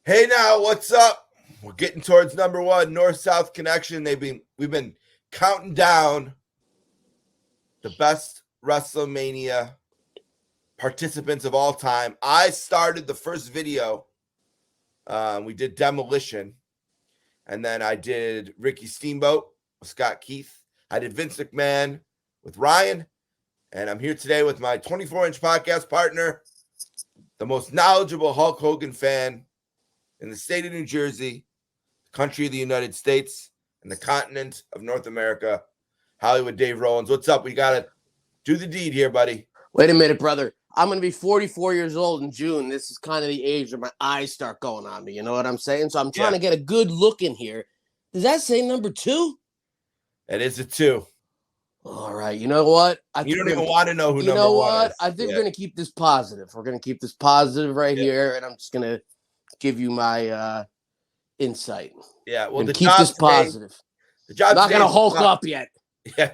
Hey now, what's up? We're getting towards number one, North-South Connection. We've been counting down the best WrestleMania participants of all time. I started the first video. We did Demolition, and then I did Ricky Steamboat with Scott Keith. I did Vince McMahon with Ryan, and I'm here today with my 24-inch podcast partner, the most knowledgeable Hulk Hogan fan in the state of New Jersey, the country of the United States, and the continent of North America, Hollywood Dave Rowlands. What's up? We got to do the deed here, buddy. Wait a minute, brother. I'm going to be 44 years old in June. This is kind of the age where my eyes start going on me. You know what I'm saying? So I'm trying to get a good look in here. Does that say number 2? It is a 2. All right. You know what? You don't even want to know who number 1 is. You know what? I think we're going to keep this positive. We're going to keep this positive right here, and I'm just going to give you my insight. Yeah, well, keep this positive. The job not going to Hulk up yet. Yeah.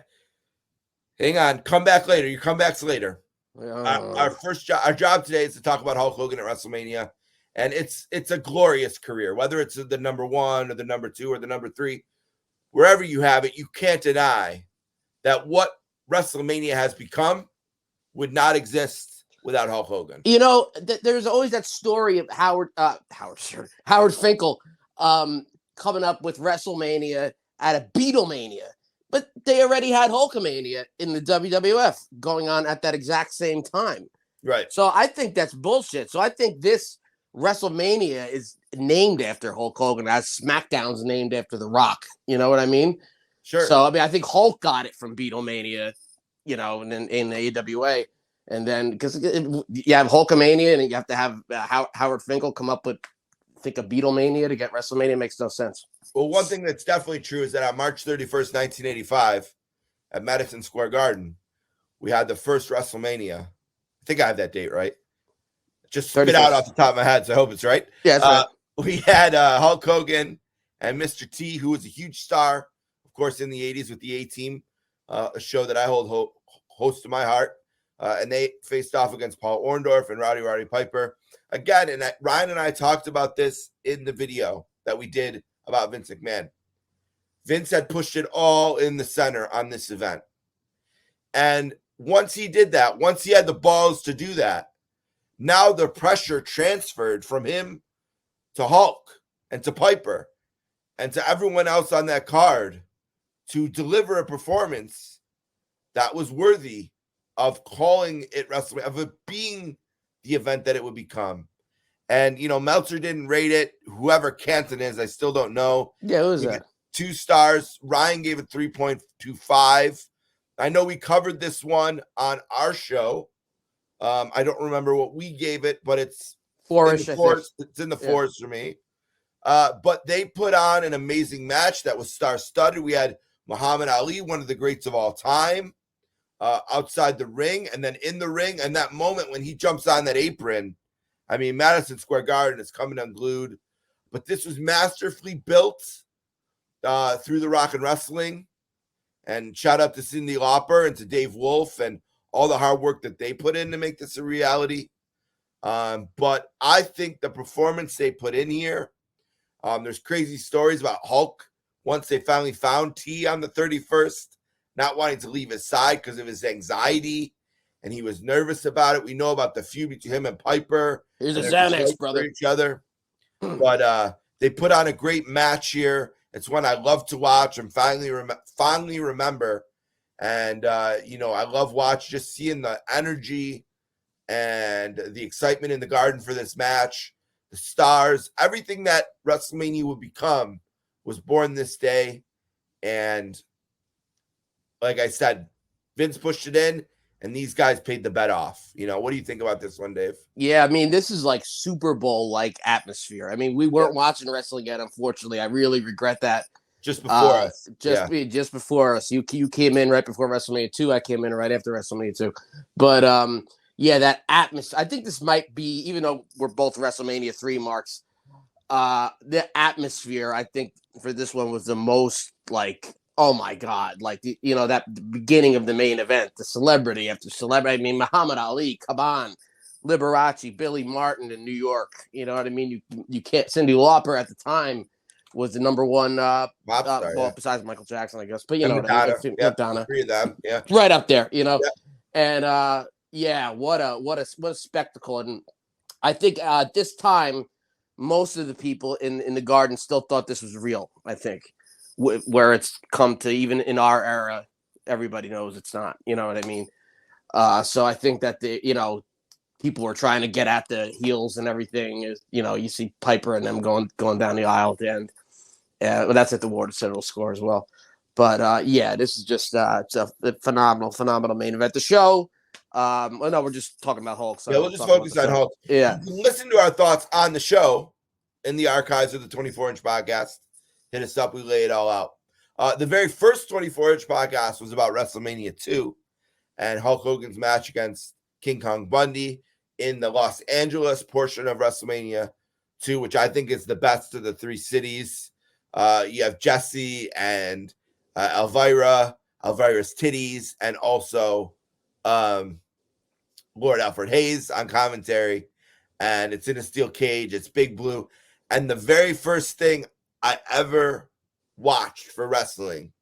Hang on. Come back later. Your comeback's later. Our job today is to talk about Hulk Hogan at WrestleMania, and it's a glorious career. Whether it's the number 1 or the number 2 or the number 3, wherever you have it, you can't deny that what WrestleMania has become would not exist without Hulk Hogan. You know, there's always that story of Howard Finkel coming up with WrestleMania at a Beatlemania. But they already had Hulkamania in the WWF going on at that exact same time. Right. So I think that's bullshit. So I think this WrestleMania is named after Hulk Hogan, as SmackDown's named after The Rock. You know what I mean? Sure. So, I mean, I think Hulk got it from Beatlemania, you know, in the AWA. And then, because you have Hulkamania and you have to have Howard Finkel come up with, a Beatlemania to get WrestleMania makes no sense. Well, one thing that's definitely true is that on March 31st, 1985, at Madison Square Garden, we had the first WrestleMania. I think I have that date right. Just spit out off the top of my head, so I hope it's right. Yeah, that's right. We had Hulk Hogan and Mr. T, who was a huge star, of course, in the 80s with the A-Team, a show that I hold close to my heart. And they faced off against Paul Orndorff and Roddy Piper. Again, and Ryan and I talked about this in the video that we did about Vince McMahon. Vince had pushed it all in the center on this event. And once he did that, once he had the balls to do that, now the pressure transferred from him to Hulk and to Piper and to everyone else on that card to deliver a performance that was worthy of calling it WrestleMania, of it being the event that it would become. And, you know, Meltzer didn't rate it. Whoever Canton is, I still don't know. Yeah, who was that? 2 stars. Ryan gave it 3.25. I know we covered this one on our show. I don't remember what we gave it, but it's 4-ish. It's in the 4s for me. But they put on an amazing match that was star-studded. We had Muhammad Ali, one of the greats of all time, outside the ring, and then in the ring. And that moment when he jumps on that apron, I mean, Madison Square Garden is coming unglued. But this was masterfully built through the Rock and Wrestling. And shout out to Cyndi Lauper and to Dave Wolf and all the hard work that they put in to make this a reality. But I think the performance they put in here, there's crazy stories about Hulk once they finally found T on the 31st, not wanting to leave his side because of his anxiety, and he was nervous about it. We know about the feud between him and Piper. Here's a Xanax, brother. Each other. But they put on a great match here. It's one I love to watch and fondly remember. And, you know, I love just seeing the energy and the excitement in the garden for this match. The stars, everything that WrestleMania would become was born this day. And like I said, Vince pushed it in, and these guys paid the bet off. You know, what do you think about this one, Dave? Yeah, I mean, this is like Super Bowl-like atmosphere. I mean, we weren't watching wrestling yet, unfortunately. I really regret that. Just before us. Just before us. You came in right before WrestleMania 2. I came in right after WrestleMania 2. But, yeah, that atmosphere. I think this might be, even though we're both WrestleMania 3 marks, the atmosphere, I think, for this one was the most, like, oh my God, like, you know, that the beginning of the main event, the celebrity after celebrity. I mean, Muhammad Ali, come on. Liberace, Billy Martin in New York. You know what I mean? You can't. Cyndi Lauper at the time was the number one Pop star, well, yeah. besides Michael Jackson, I guess. But you And know what I mean? Madonna, yeah, the three of them, yeah. Right up there, you know. Yeah. And yeah, what a spectacle. And I think at this time, most of the people in the Garden still thought this was real. I think where it's come to, even in our era, everybody knows it's not. You know what I mean? So I think that people were trying to get at the heels and everything. Is you see Piper and them going down the aisle at the end. Well, that's at the Water Citadel score as well. But yeah, this is just it's a phenomenal main event. The show. Well, no, we're just talking about Hulk. So yeah, we'll just focus on Hulk. Yeah. You can listen to our thoughts on the show in the archives of the 24-inch podcast. Hit us up. We lay it all out. The very first 24-inch podcast was about WrestleMania 2 and Hulk Hogan's match against King Kong Bundy in the Los Angeles portion of WrestleMania 2, which I think is the best of the three cities. You have Jesse and Elvira's titties, and also Lord Alfred Hayes on commentary, and it's in a steel cage. It's Big Blue. And the very first thing I ever watched for wrestling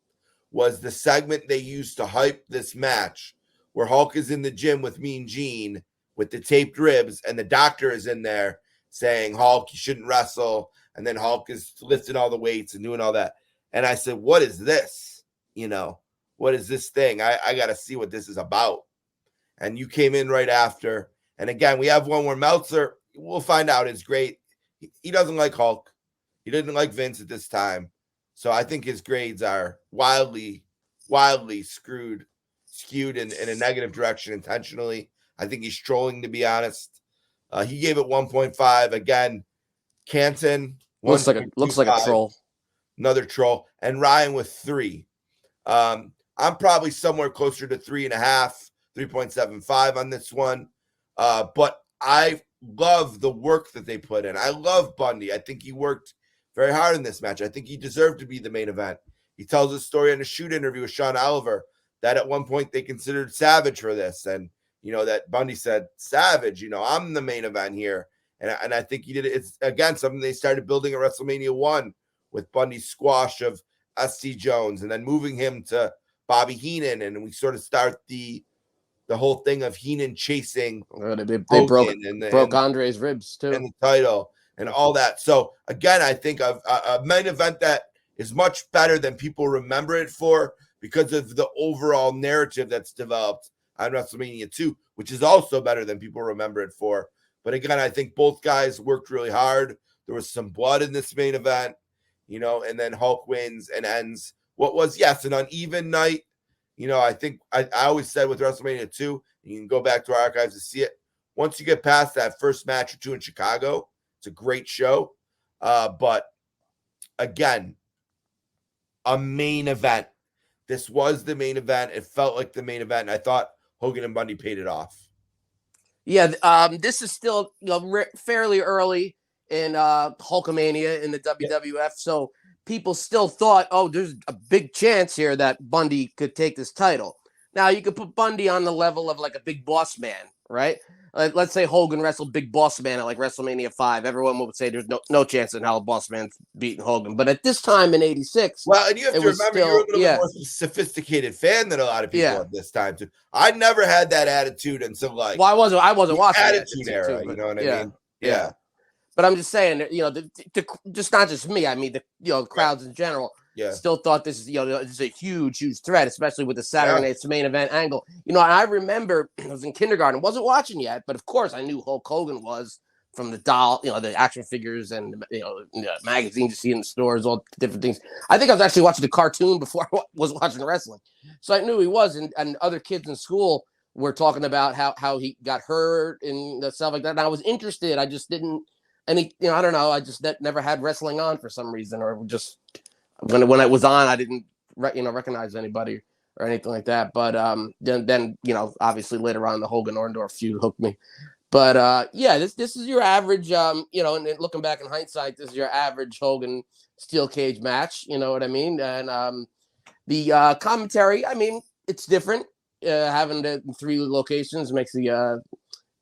was the segment they used to hype this match, where Hulk is in the gym with Mean Gene with the taped ribs, and the doctor is in there saying, Hulk, you shouldn't wrestle. And then Hulk is lifting all the weights and doing all that. And I said, what is this? What is this thing? I got to see what this is about. And you came in right after. And again, we have one where Meltzer, we'll find out, is great. He doesn't like Hulk. He didn't like Vince at this time. So I think his grades are wildly skewed in a negative direction intentionally. I think he's trolling, to be honest. He gave it 1.5. Again, Canton, looks like a troll. Another troll. And Ryan with 3. I'm probably somewhere closer to 3.5. 3.75 on this one. But I love the work that they put in. I love Bundy. I think he worked very hard in this match. I think he deserved to be the main event. He tells a story in a shoot interview with Sean Oliver that at one point they considered Savage for this. And, that Bundy said, Savage, I'm the main event here. And I think he did it. It's, again, something they started building at WrestleMania 1 with Bundy's squash of S.C. Jones and then moving him to Bobby Heenan. And we sort of start the whole thing of Heenan chasing. They broke Andre's ribs too, and the title and all that. So again, I think of a main event that is much better than people remember it for because of the overall narrative that's developed on WrestleMania 2, which is also better than people remember it for. But again, I think both guys worked really hard. There was some blood in this main event, and then Hulk wins and ends what was, yes, an uneven night. I think I always said with WrestleMania 2, you can go back to our archives to see it. Once you get past that first match or two in Chicago, it's a great show. But again, a main event. This was the main event. It felt like the main event. And I thought Hogan and Bundy paid it off. Yeah, this is still fairly early in Hulkamania in the WWF. Yeah. So people still thought, there's a big chance here that Bundy could take this title. Now, you could put Bundy on the level of like a Big Boss Man, right? Let's say Hogan wrestled Big Boss Man at like WrestleMania 5. Everyone would say there's no chance in hell Boss Man's beating Hogan. But at this time in 86... Well, and you have to remember, you're a little bit more sophisticated fan than a lot of people at this time, too. I never had that attitude until like... Well, I wasn't watching attitude era, you know what I mean? Yeah. But I'm just saying, just not just me. I mean, the crowds in general still thought this is, this is a huge threat, especially with the Saturday Night's main event angle. And I remember I was in kindergarten, wasn't watching yet, but of course I knew Hulk Hogan was from the doll, the action figures and the magazines you see in the stores, all different things. I think I was actually watching the cartoon before I was watching wrestling, so I knew he was. And other kids in school were talking about how he got hurt and stuff like that. And I was interested. I just didn't. And I don't know. I just never had wrestling on for some reason, or just when it was on, I didn't, recognize anybody or anything like that. But then obviously later on the Hogan Orndorff feud hooked me. But this is your average, and looking back in hindsight, this is your average Hogan steel cage match. You know what I mean? And the commentary, I mean, it's different. Having it in 3 locations makes the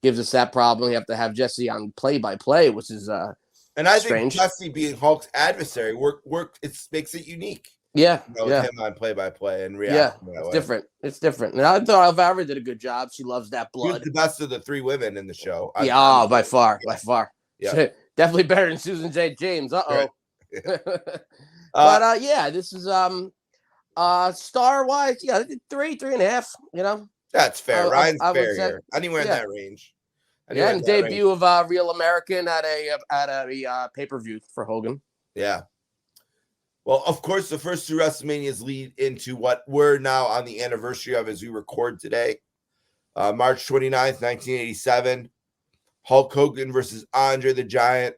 gives us that problem. You have to have Jesse on play-by-play, which is and I strange. think Jesse being Hulk's adversary it makes it unique. Yeah, With him on play-by-play and reacting that it's way. different. It's different. And I thought Elvira did a good job. She loves that She was blood. the best of the 3 women in the show. By far. Yeah. Definitely better than Susan J. James. Right. But yeah, this is star-wise, yeah, 3.5, you know. That's fair. Ryan's I would fair say, here. Anywhere in that range. And debut of Real American at a pay-per-view for Hogan. Yeah. Well, of course, the first 2 WrestleManias lead into what we're now on the anniversary of as we record today. March 29th, 1987. Hulk Hogan versus Andre the Giant.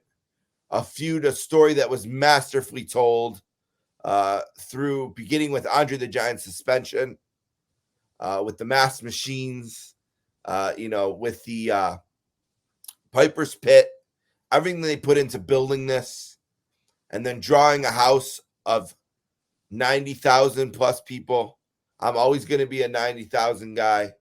A story that was masterfully told through beginning with Andre the Giant's suspension, with the mass machines, with the Piper's Pit, everything they put into building this, and then drawing a house of 90,000 plus people. I'm always going to be a 90,000 guy.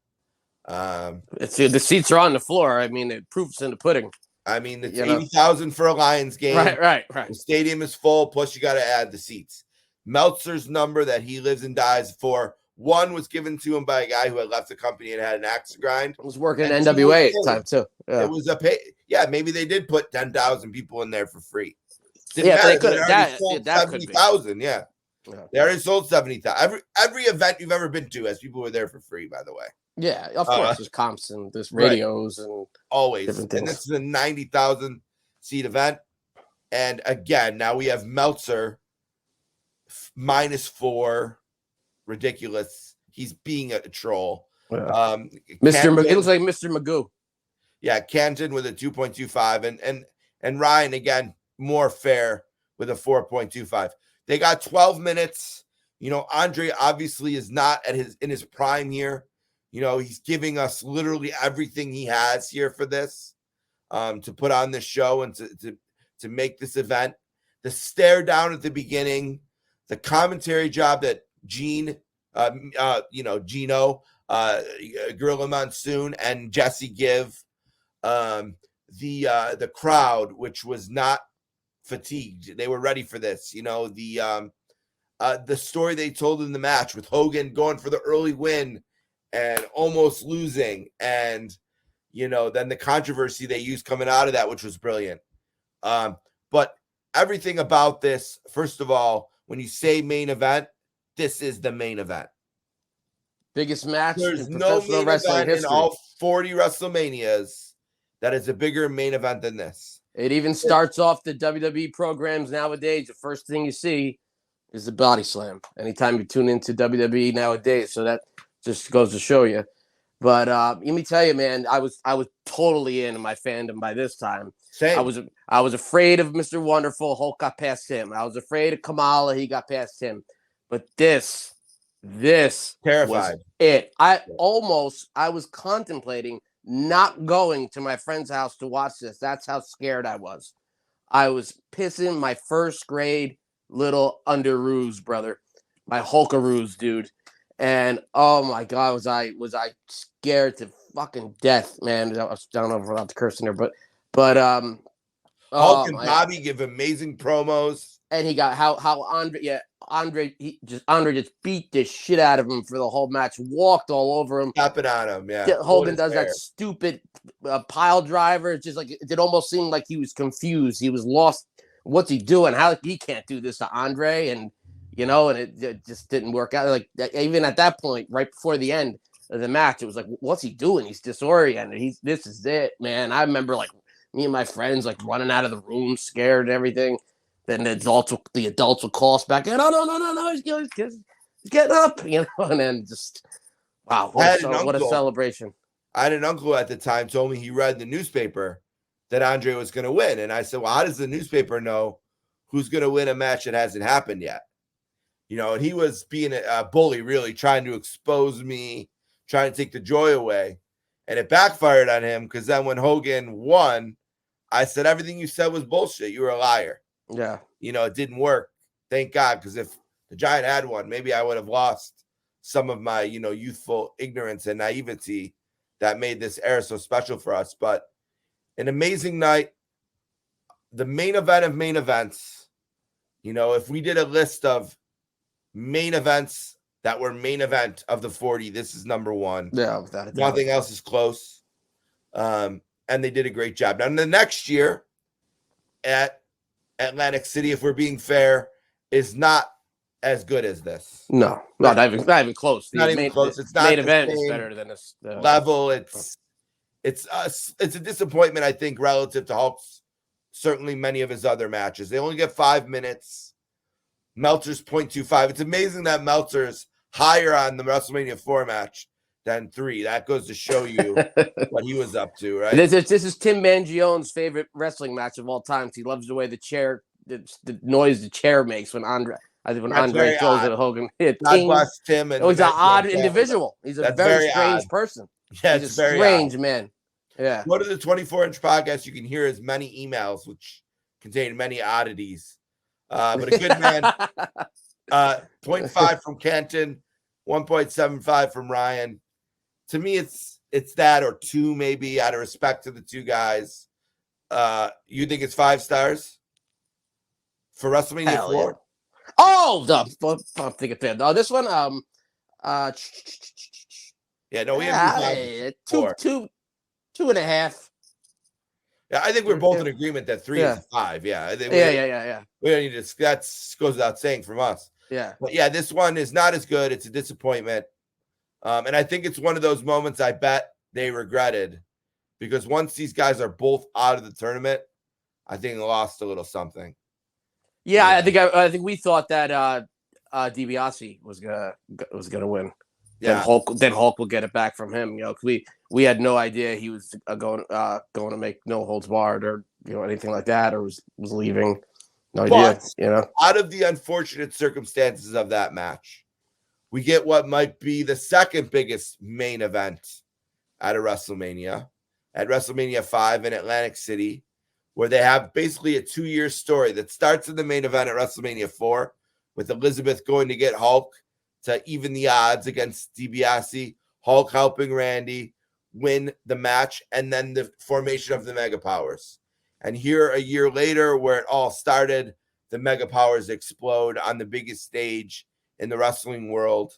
The seats are on the floor. I mean, the proof's in the pudding. I mean, it's 80,000 for a Lions game. Right. The stadium is full, plus you got to add the seats. Meltzer's number that he lives and dies for, one was given to him by a guy who had left the company and had an axe to grind. I was working in NWA at the time, too. Yeah. It was maybe they did put 10,000 people in there for free. They could have. That 70,000, yeah. They already sold 70,000. Every event you've ever been to has people who are there for free, by the way. Yeah, of course. There's comps and there's radios and always. And this is a 90,000 seat event. And again, now we have Meltzer -4. Ridiculous. He's being a troll. Yeah. It looks like Mr. Magoo. Yeah, Canton with a 2.25 and Ryan again more fair with a 4.25. They got 12 minutes. Andre obviously is not in his prime here. He's giving us literally everything he has here for this, to put on this show and to make this event. The stare down at the beginning, the commentary job that Gino, Gorilla Monsoon and Jesse give, the crowd, which was not fatigued. They were ready for this. The story they told in the match with Hogan going for the early win and almost losing, and then the controversy they used coming out of that, which was brilliant. But everything about this, first of all, when you say main event, this is the main event. Biggest match There's in no professional main wrestling event history. in all 40 WrestleManias that is a bigger main event than this. It even starts off the WWE programs nowadays. The first thing you see is the body slam. Anytime you tune into WWE nowadays, so that just goes to show you. But let me tell you, man, I was totally in my fandom by this time. Same. I was afraid of Mr. Wonderful. Hulk got past him. I was afraid of Kamala. He got past him. But this terrified. was it. I was contemplating not going to my friend's house to watch this. That's how scared I was. I was pissing my first grade little underoos, brother. My Hulkaroos, dude. And oh my God, was I scared to fucking death, man. I don't know if we're allowed to curse in there, but Hulk and Bobby give amazing promos. And he got how Andre just beat the shit out of him for the whole match, walked all over him. Tapping on him, yeah. Hogan does that stupid pile driver. It's just like it almost seemed like he was confused. He was lost. What's he doing? How he can't do this to Andre? And and it just didn't work out. Like even at that point, right before the end of the match, it was like, what's he doing? He's disoriented. This is it, man. I remember like me and my friends like running out of the room, scared and everything. Then the adults will call us back. No, he's getting up, and then just wow, what a celebration. I had an uncle at the time told me he read in the newspaper that Andre was going to win, and I said, well, how does the newspaper know who's going to win a match that hasn't happened yet? And he was being a bully, really trying to expose me, trying to take the joy away. And it backfired on him because then when Hogan won, I said, everything you said was bullshit. You were a liar. Yeah. It didn't work. Thank God. Because if the Giant had one, maybe I would have lost some of my, youthful ignorance and naivety that made this era so special for us. But an amazing night, the main event of main events. You know, if we did a list of main events that were main event of the 40, this is number one. Yeah, without a doubt. Nothing else is close. And they did a great job. Now, the next year at Atlantic City, if we're being fair, is not as good as this. No, not even close. Not even close. It's not main the event is same better than this level. It's a disappointment, I think, relative to Hulk's certainly many of his other matches. They only get 5 minutes. Meltzer's 0.25. It's amazing that Meltzer's higher on the WrestleMania 4 match than 3. That goes to show you what he was up to, right? This is Tim Mangione's favorite wrestling match of all time. He loves the way the noise the chair makes when Andre throws it at Hogan. God bless Tim. He's an odd individual. He's a very strange person. Yeah, he's a strange man. Yeah. Go to the 24-inch podcast. You can hear his many emails, which contain many oddities. But a good man. 0.5 from Canton, 1.75 from Ryan. To me, it's that or 2 maybe out of respect to the two guys. You think it's 5 stars for WrestleMania 4? Yeah. Oh, I'm thinking that. No, this one. Yeah, no, we have 2.5. Yeah, I think we're both in agreement that 3 is a 5. Yeah, I think yeah. We don't need to. That goes without saying from us. Yeah, but yeah, this one is not as good. It's a disappointment, and I think it's one of those moments I bet they regretted, because once these guys are both out of the tournament, I think they lost a little something. Yeah, I think we thought that DiBiase was gonna win. Yeah, then Hulk will get it back from him. You know, we had no idea he was going to make no holds barred or anything like that, or was leaving. No idea. Out of the unfortunate circumstances of that match, we get what might be the second biggest main event at WrestleMania 5 in Atlantic City, where they have basically a 2-year story that starts in the main event at WrestleMania 4 with Elizabeth going to get Hulk to even the odds against DiBiase, Hulk helping Randy win the match, and then the formation of the Mega Powers. And here a year later, where it all started, the Mega Powers explode on the biggest stage in the wrestling world.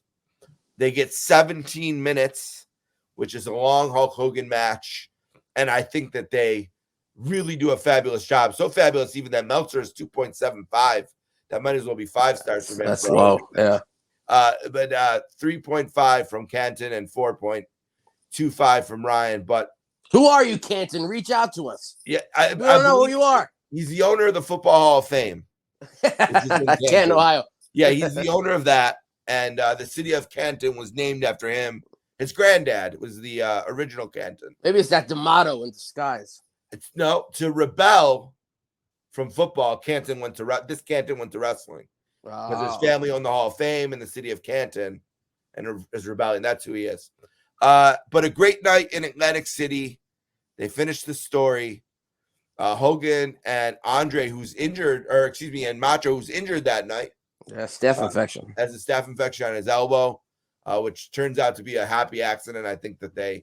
They get 17 minutes, which is a long Hulk Hogan match. And I think that they really do a fabulous job. So fabulous, even that Meltzer is 2.75. That might as well be 5 stars for him. That's low, yeah. But 3.5 from Canton and 4.25 from Ryan. But who are you, Canton? Reach out to us. Yeah, I don't know who you are. He's the owner of the Football Hall of Fame. Canton, Ohio. Yeah, he's the owner of that. And the city of Canton was named after him. His granddad was the original Canton. Maybe it's that D'Amato in disguise. To rebel from football, Canton went to wrestling. Because his family owned the Hall of Fame in the city of Canton and is rebelling. That's who he is. But a great night in Atlantic City. They finished the story. Hogan and Andre, who's injured, and Macho, who's injured that night. Yeah, staph infection. Has a staph infection on his elbow, which turns out to be a happy accident. I think that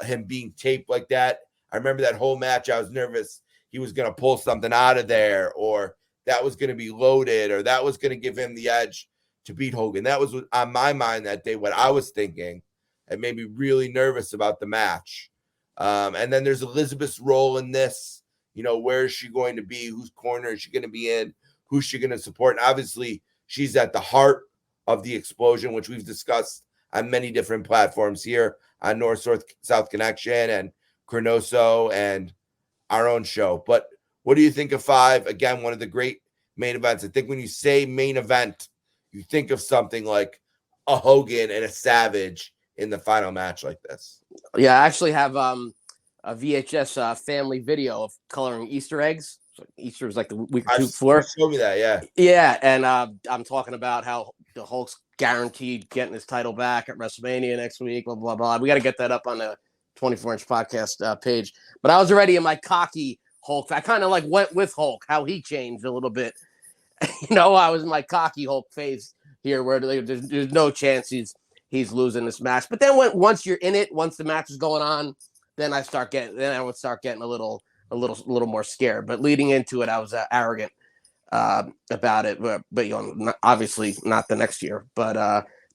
him being taped like that. I remember that whole match. I was nervous he was going to pull something out of there, or that was going to be loaded, or that was going to give him the edge to beat Hogan. That was on my mind that day, what I was thinking. It made me really nervous about the match. And then there's Elizabeth's role in this. Where is she going to be? Whose corner is she going to be in? Who's she going to support? And obviously, she's at the heart of the explosion, which we've discussed on many different platforms here on North-South Connection and ChroNoSo and our own show. But what do you think of 5? Again, one of the great main events. I think when you say main event, you think of something like a Hogan and a Savage in the final match like this. Yeah, I actually have a VHS family video of coloring Easter eggs. So Easter was like the week or two before. Show me that, yeah. Yeah, and I'm talking about how the Hulk's guaranteed getting his title back at WrestleMania next week, blah, blah, blah. We got to get that up on the 24-inch podcast page. But I was already in my cocky Hulk. I kind of went with Hulk, how he changed a little bit. I was in my cocky Hulk phase here where there's no chance he's he's losing this match. But then once you're in it, once the match is going on, then I would start getting a little more scared. But leading into it, I was arrogant about it. But obviously not the next year. But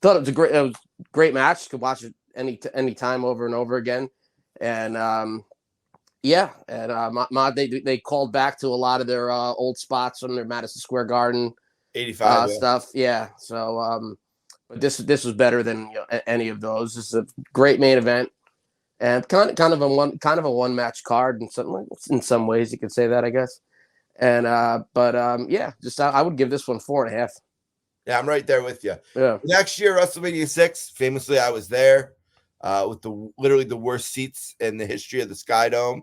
thought it was a great match. Could watch it any time over and over again. And they called back to a lot of their old spots from their Madison Square Garden 85 stuff. Yeah. So but this was better than any of those. This is a great main event. And kind of a one match card in some ways you could say that, I guess. And I would give this one 4.5. Yeah, I'm right there with you. Yeah. Next year, WrestleMania 6, famously, I was there with literally the worst seats in the history of the Sky Dome.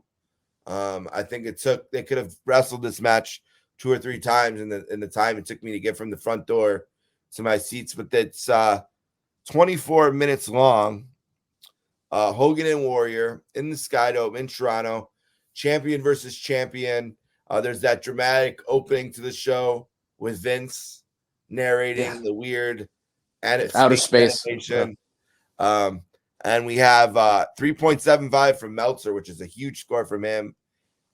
I think they could have wrestled this match 2 or 3 times in the time it took me to get from the front door to my seats, but it's 24 minutes long. Hogan and Warrior in the Sky Dome in Toronto, champion versus champion. There's that dramatic opening to the show with Vince narrating the weird outer space animation. And we have 3.75 from Meltzer, which is a huge score from him.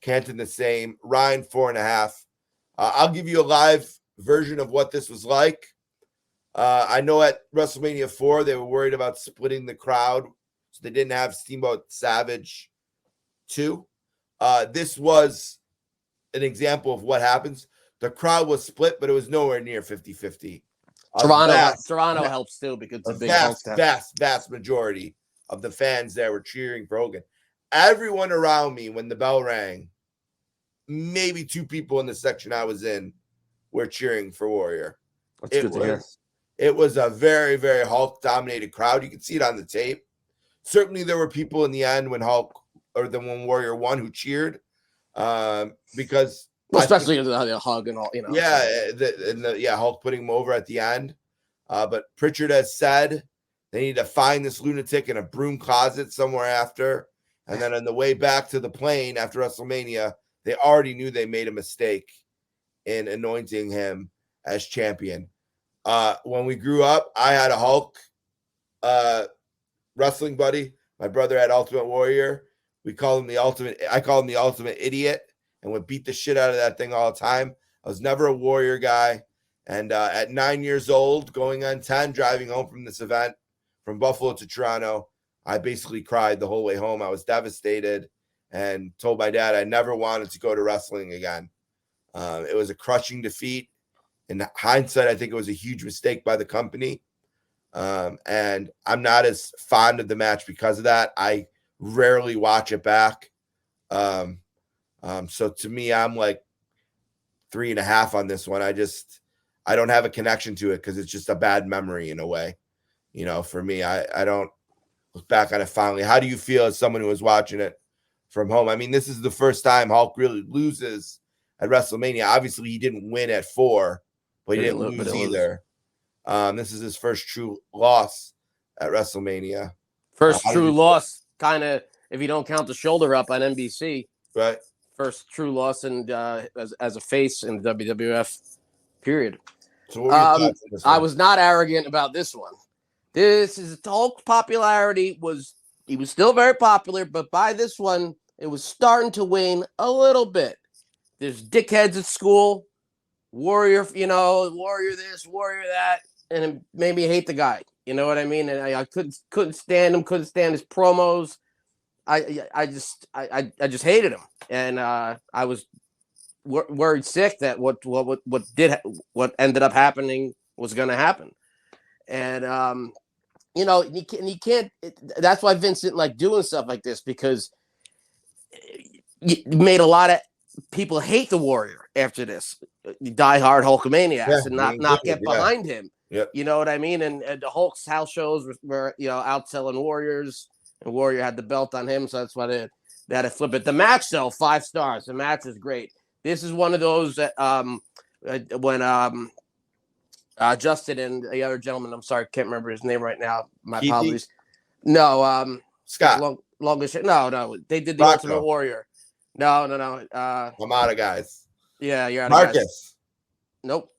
Canton the same. Ryan 4.5. I'll give you a live version of what this was like. I know at WrestleMania 4 they were worried about splitting the crowd, so they didn't have Steamboat Savage 2. This was an example of what happens. The crowd was split, but it was nowhere near 50-50. Toronto helps too because it's a big vast majority of the fans there were cheering for Hogan. Everyone around me, when the bell rang, maybe 2 people in the section I was in were cheering for Warrior. It was a very, very Hulk-dominated crowd. You can see it on the tape. Certainly, there were people in the end when when Warrior won who cheered because, especially the hug and all, Yeah, Hulk putting him over at the end. But Pritchard has said they need to find this lunatic in a broom closet somewhere after, and then on the way back to the plane after WrestleMania, they already knew they made a mistake in anointing him as champion. When we grew up, I had a Hulk wrestling buddy. My brother had Ultimate Warrior. I call him the ultimate idiot, and would beat the shit out of that thing all the time. I was never a Warrior guy. And at 9 years old, going on 10, driving home from this event from Buffalo to Toronto, I basically cried the whole way home. I was devastated and told my dad I never wanted to go to wrestling again. It was a crushing defeat. In hindsight, I think it was a huge mistake by the company. And I'm not as fond of the match because of that. I rarely watch it back. So to me, I'm like 3.5 on this one. I don't have a connection to it because it's just a bad memory in a way. For me, I don't look back on it fondly. How do you feel as someone who was watching it from home? I mean, this is the first time Hulk really loses at WrestleMania. Obviously, he didn't win at 4, but he didn't lose either. This is his first true loss at WrestleMania. First true loss, kind of, if you don't count the shoulder up on NBC. Right. First true loss as a face in the WWF, period. So what were your thoughts on this one? I was not arrogant about this one. Hulk's popularity he was still very popular, but by this one, it was starting to wane a little bit. There's dickheads at school, Warrior, Warrior this, Warrior that, and it made me hate the guy. You know what I mean? And I couldn't stand him, couldn't stand his promos. I just hated him, and I was worried sick that what ended up happening was going to happen, and you can't. That's why Vince didn't like doing stuff like this, because it made a lot of people hate the Warrior after this, diehard Hulkamaniacs, and not get behind him. Yep. You know what I mean? And the Hulk's house shows were outselling Warriors, and Warrior had the belt on him, so that's why they had to flip it. The match, though, 5 stars. The match is great. This is one of those that when Justin and the other gentleman, I'm sorry, can't remember his name right now. My apologies. No, Scott. Longest. No, they did the Ultimate Warrior. No. I'm out of guys. Yeah, you're out Marcus. of guys. Nope.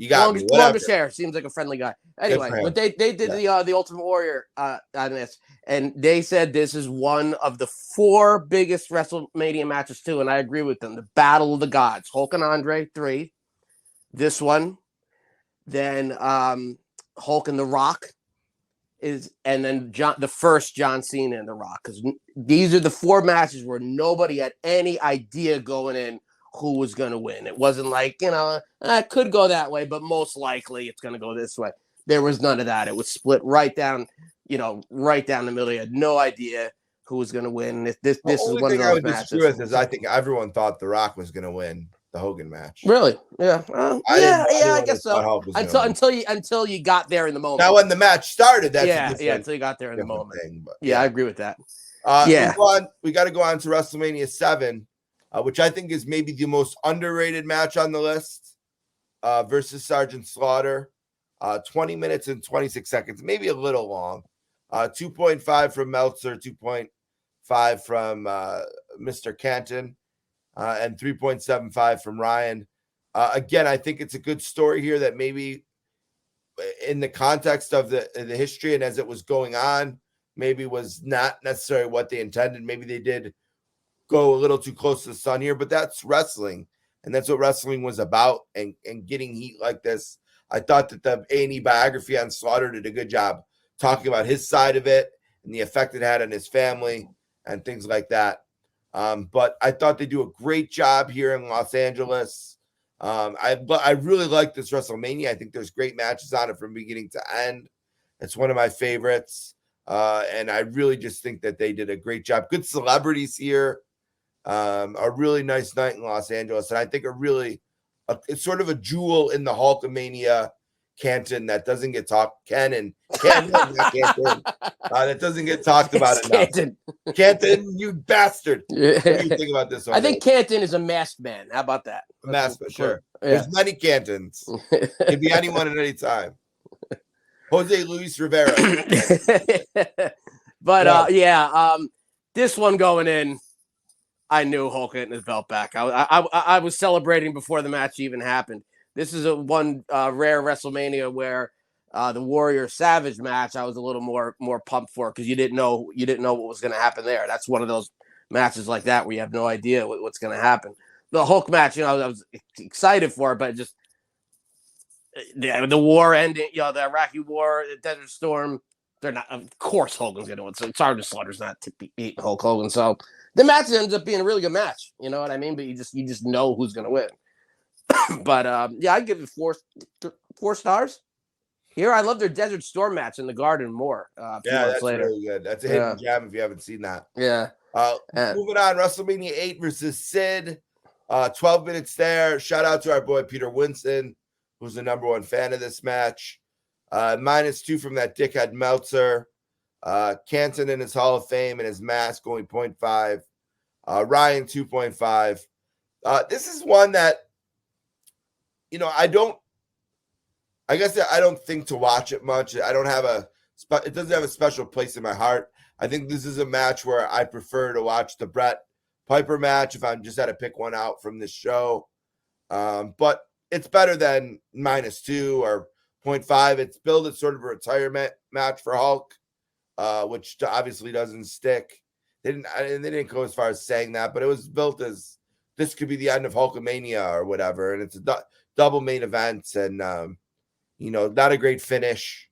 You got me. Whatever. Longest hair. Seems like a friendly guy. Anyway, but they did the Ultimate Warrior on this, and they said this is one of the 4 biggest WrestleMania matches too, and I agree with them. The Battle of the Gods, Hulk and Andre 3, this one, then Hulk and The Rock and then the first John Cena and The Rock, because these are the 4 matches where nobody had any idea going in who was going to win. It wasn't like, it could go that way, but most likely it's going to go this way. There was none of that. It was split right down, right down the middle. You had no idea who was going to win. This is one of those matches. I think everyone thought The Rock was going to win the Hogan match. Really? Yeah. I guess so. Until you got there in the moment. Now, when the match started, that's until you got there in the moment. Thing, but, I agree with that. We got to go on to WrestleMania 7. Which I think is maybe the most underrated match on the list, versus Sergeant Slaughter. 20 minutes and 26 seconds, maybe a little long. 2.5 from Meltzer, 2.5 from Mr. Canton, and 3.75 from Ryan. Again, I think it's a good story here that maybe in the context of the history and as it was going on, maybe was not necessarily what they intended. Maybe they did go a little too close to the sun here, but that's wrestling, and that's what wrestling was about. And getting heat like this, I thought that the A&E biography on Slaughter did a good job talking about his side of it and the effect it had on his family and things like that. But I thought they do a great job here in Los Angeles. I really like this WrestleMania. I think there's great matches on it from beginning to end. It's one of my favorites. And I really just think that they did a great job. Good celebrities here. A really nice night in Los Angeles, and I think it's sort of a jewel in the Hulkamania Canton that doesn't get talked. Canton, that doesn't get talked about enough. Canton, you bastard! What do you think about this one? I think Canton is a masked man. How about that? Masked, sure. Yeah. There's many Cantons. Could be anyone at any time. Jose Luis Rivera. But this one going in, I knew Hulk getting his belt back. I was celebrating before the match even happened. This is one rare WrestleMania where the Warrior Savage match I was a little more pumped for, because you didn't know what was going to happen there. That's one of those matches like that where you have no idea what's going to happen. The Hulk match, I was excited for it, but just the war ending, the Iraqi war, the Desert Storm. They're not. Of course, Hogan's going to win. So Sergeant Slaughter's not beating Hulk Hogan. So the match ends up being a really good match. You know what I mean? But you just know who's going to win. But I'd give it 4 stars. Here, I love their Desert Storm match in the Garden more. That's later. Really good. That's a hidden gem if you haven't seen that. Yeah. Moving on, WrestleMania 8 versus Sid. 12 minutes there. Shout out to our boy Peter Winston, who's the #1 fan of this match. -2 from that dickhead Meltzer. Canton in his Hall of Fame and his mask going 0.5. Ryan 2.5. This is one that, I don't think to watch it much. I don't have it doesn't have a special place in my heart. I think this is a match where I prefer to watch the Brett Piper match if I'm just had to pick one out from this show. But it's better than -2 or 0.5. It's billed as sort of a retirement match for Hulk, which obviously doesn't stick. They didn't go as far as saying that, but it was built as this could be the end of Hulkamania or whatever. And it's a double main event and, not a great finish.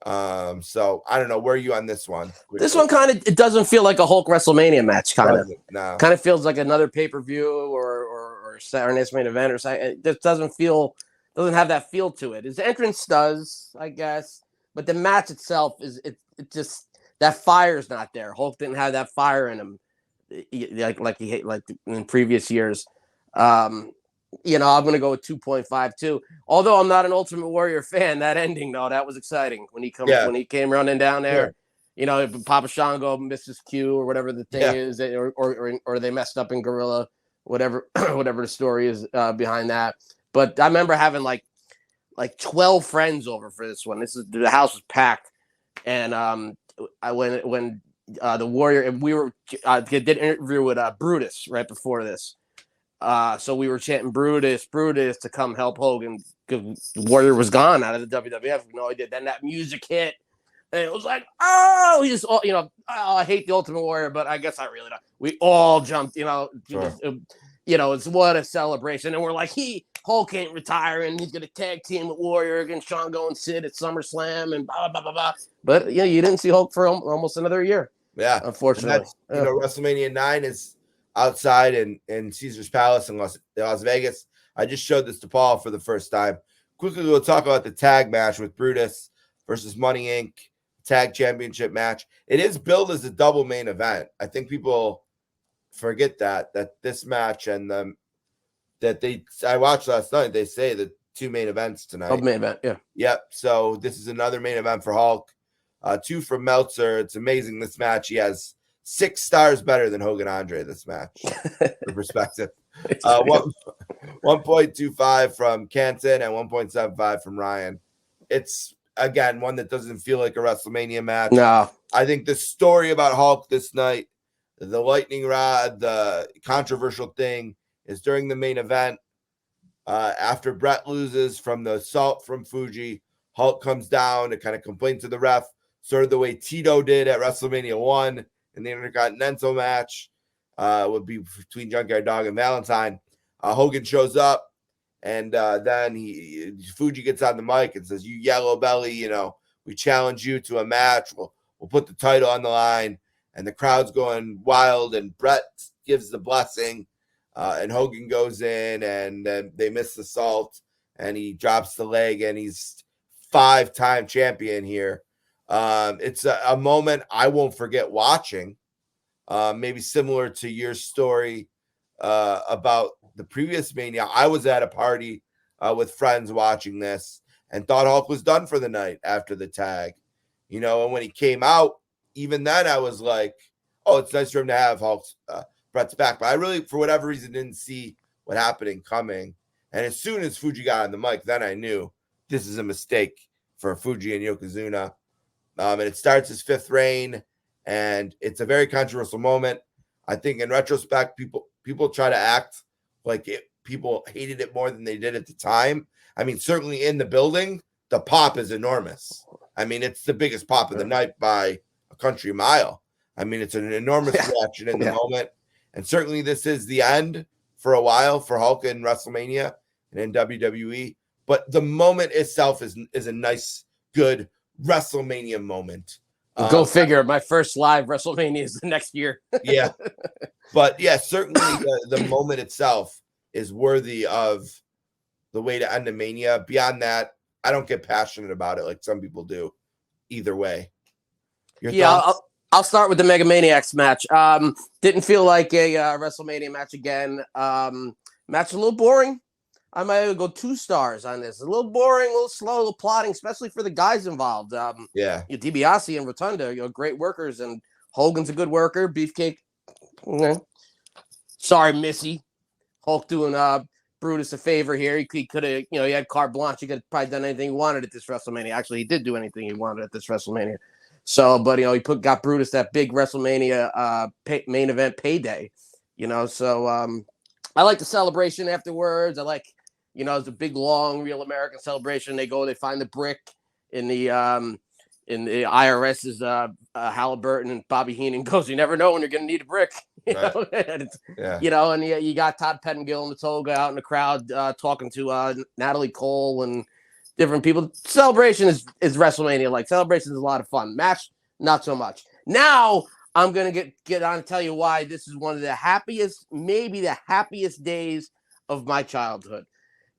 So I don't know. Where are you on this one? This one it doesn't feel like a Hulk WrestleMania match. No. Kind of feels like another pay-per-view or Saturday night's main event or something. It just doesn't have that feel to it. His entrance does, I guess, but the match itself it just, that fire's not there. Hulk didn't have that fire in him, like in previous years. I'm going to go with 2.5 too. Although I'm not an Ultimate Warrior fan, that ending though, that was exciting when he came running down there. Yeah. Papa Shango, Mrs. Q, or whatever the thing is, or they messed up in Gorilla, whatever the story is behind that. But I remember having like 12 friends over for this one. The house was packed, and when the Warrior, and we did an interview with Brutus right before this, So we were chanting Brutus, Brutus to come help Hogan because Warrior was gone out of the WWF. No idea. Then that music hit. And it was like, oh, he just, I hate the Ultimate Warrior, but I guess I really don't. We all jumped, Sure. It's what a celebration. And we're like, Hulk ain't retiring. He's going to tag team with Warrior against Shawn Go and Sid at SummerSlam and blah, blah, blah, blah. But, you didn't see Hulk for almost another year. Yeah. Unfortunately. WrestleMania 9 is outside in Caesar's Palace in Las Vegas. I just showed this to Paul for the first time. Quickly, we'll talk about the tag match with Brutus versus Money Inc. Tag championship match. It is billed as a double main event. I think people forget that this match and I watched last night. They say the two main events tonight. Double main event, yeah. Yep. So this is another main event for Hulk. 2 from Meltzer. It's amazing. This match. He has 6 stars better than Hogan Andre. This match, for perspective. 1.25 from Canton and 1.75 from Ryan. It's again one that doesn't feel like a WrestleMania match. No, I think the story about Hulk this night, the lightning rod, the controversial thing, is during the main event. After Brett loses from the assault from Fuji, Hulk comes down to kind of complain to the ref, sort of the way Tito did at WrestleMania 1 in the Intercontinental match. Would be between Junkyard Dog and Valentine. Hogan shows up, and then Fuji gets on the mic and says, "You yellow belly, we challenge you to a match. We'll put the title on the line." And the crowd's going wild, and Brett gives the blessing, and Hogan goes in, and then they miss the salt, and he drops the leg, and he's 5-time champion here. It's a moment I won't forget watching. Maybe similar to your story about the previous Mania. I was at a party with friends watching this and thought Hulk was done for the night after the tag. And when he came out, even then I was like, oh, it's nice for him to have Hulk's Brett's back. But I really, for whatever reason, didn't see what happened coming. And as soon as Fuji got on the mic, then I knew this is a mistake for Fuji and Yokozuna. And it starts his 5th reign. And it's a very controversial moment. I think in retrospect, people try to act like people hated it more than they did at the time. I mean, certainly in the building, the pop is enormous. I mean, it's the biggest pop of the night by a country mile. I mean, it's an enormous reaction in the moment. And certainly this is the end for a while for Hulk in WrestleMania and in WWE. But the moment itself is a nice, good WrestleMania moment. Go figure. My first live WrestleMania is the next year. Yeah. But yeah, certainly the moment itself is worthy of the way to end a Mania. Beyond that, I don't get passionate about it like some people do. Either way. Your thoughts? I'll start with the Mega Maniacs match. Didn't feel like a WrestleMania match again. Match a little boring. I might go 2 stars on this. A little boring, a little slow, a little plotting, especially for the guys involved. DiBiase and Rotunda, great workers, and Hogan's a good worker. Beefcake, sorry, Missy. Hulk doing Brutus a favor here. He could have, he had carte blanche. He could have probably done anything he wanted at this WrestleMania. Actually, he did do anything he wanted at this WrestleMania. So, but he got Brutus that big WrestleMania main event payday. So I like the celebration afterwards. I like. It's a big, long, real American celebration. They find the brick in the IRS's Halliburton, and Bobby Heenan goes, "You never know when you're going to need a brick." And you got Todd Pettengill and the Toga out in the crowd talking to Natalie Cole and different people. Celebration is WrestleMania. Like, celebration is a lot of fun. Match, not so much. Now I'm going to get on and tell you why this is one of the happiest, maybe the happiest days of my childhood.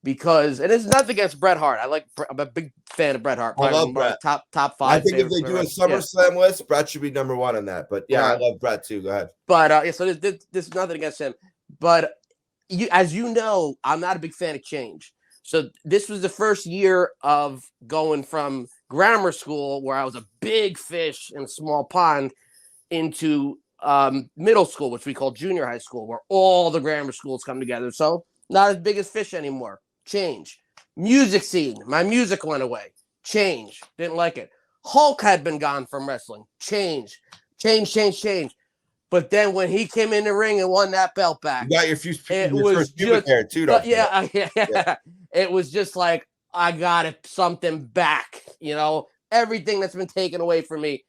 Because, and it's nothing against Bret Hart. I'm a big fan of Bret Hart. I love Bret. Top 5. I think if they do a SummerSlam list, Bret should be number 1 on that. But I love Bret too. Go ahead. But so this is nothing against him. But as you know, I'm not a big fan of change. So this was the first year of going from grammar school, where I was a big fish in a small pond, into middle school, which we call junior high school, where all the grammar schools come together. So not as big as fish anymore. Change. Music scene. My music went away. Change. Didn't like it. Hulk had been gone from wrestling. Change. But then when he came in the ring and won that belt back, You got your was first pubic just hair too, don't you? yeah. It was just like I got something back. Everything that's been taken away from me